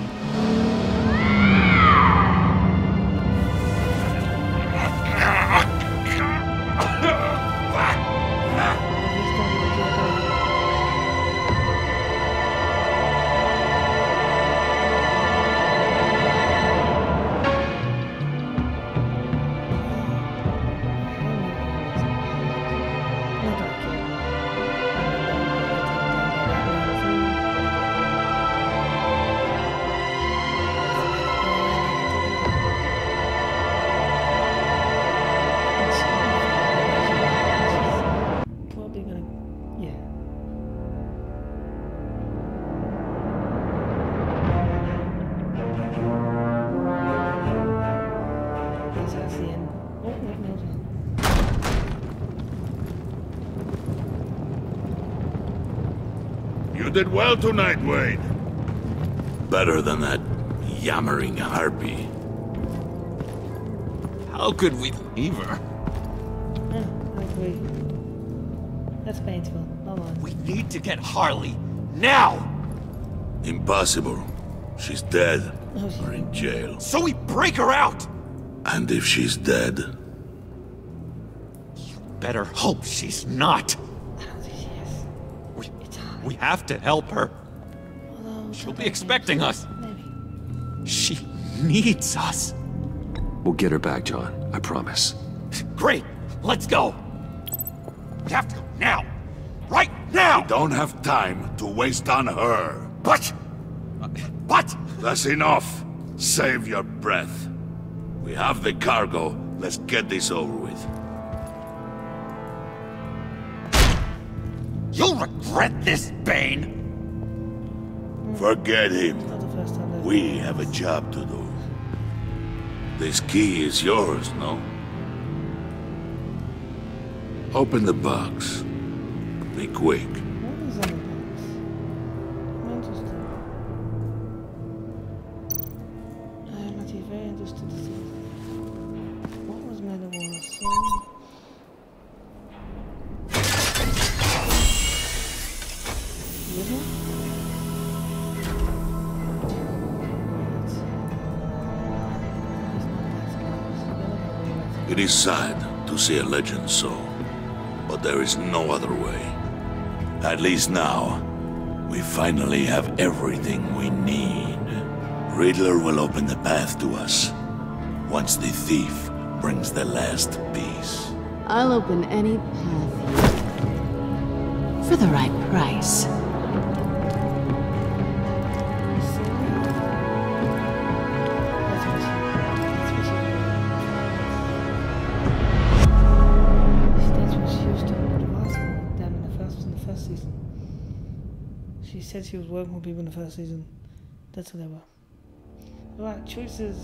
S1: that's the end. Oh, wait, no, it's not.
S11: You did well tonight, Wade. Better than that yammering harpy.
S14: How could we leave her?
S1: I agree. That's painful. Hold on.
S14: We need to get Harley now!
S11: Impossible. She's dead or in jail.
S14: So we break her out!
S11: And if she's dead?
S14: You better hope she's not.
S1: I don't think she is.
S14: We have to help her. She'll be expecting us.
S1: Maybe.
S14: She needs us.
S2: We'll get her back, John. I promise.
S14: Great. Let's go. We have to go now. Right now!
S11: We don't have time to waste on her.
S14: But...
S11: That's enough. Save your breath. We have the cargo. Let's get this over with.
S14: You'll regret this, Bane!
S11: Forget him. We have a job to do. This key is yours, no? Open the box. Be quick.
S1: What is on the box? I'm interested. I am actually very interested to see what was meant to be saying.
S11: It is sad to see a legend so, but there is no other way. At least now, we finally have everything we need. Riddler will open the path to us, once the thief brings the last piece.
S8: I'll open any path for the right price.
S1: She said she was working with people in the first season. That's what they were. Right, choices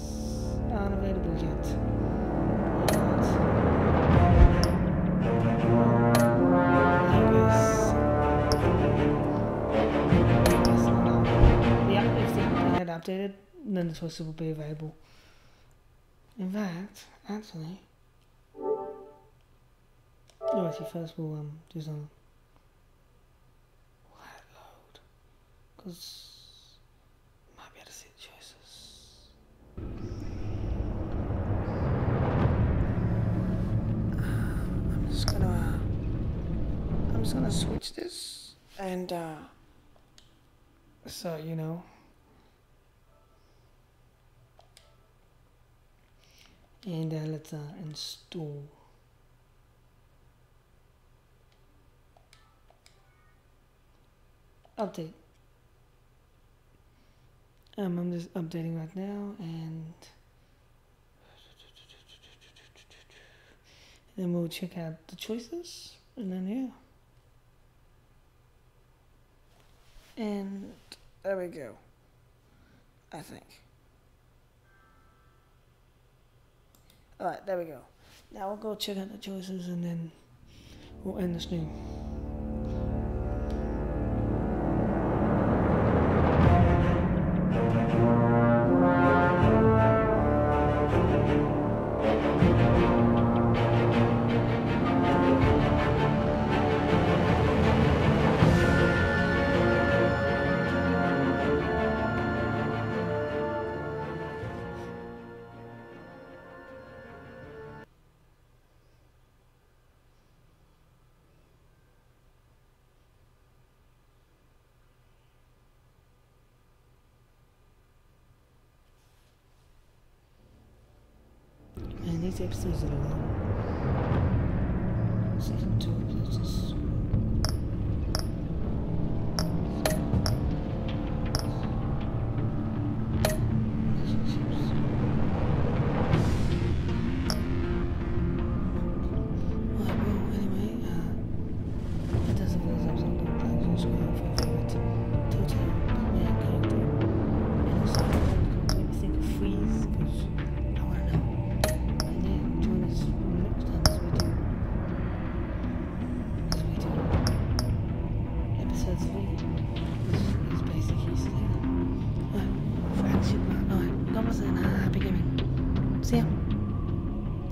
S1: aren't available yet. If they had updated, then the choices will be available. In fact, actually, first we'll do something. Because might be able to see the choices. I'm just gonna switch this and so you know. And let's install. Update. I'm just updating right now, and then we'll check out the choices, and then yeah. And there we go. I think. Alright, there we go. Now we'll go check out the choices, and then we'll end the stream. And these episodes are long. Season 2 episodes.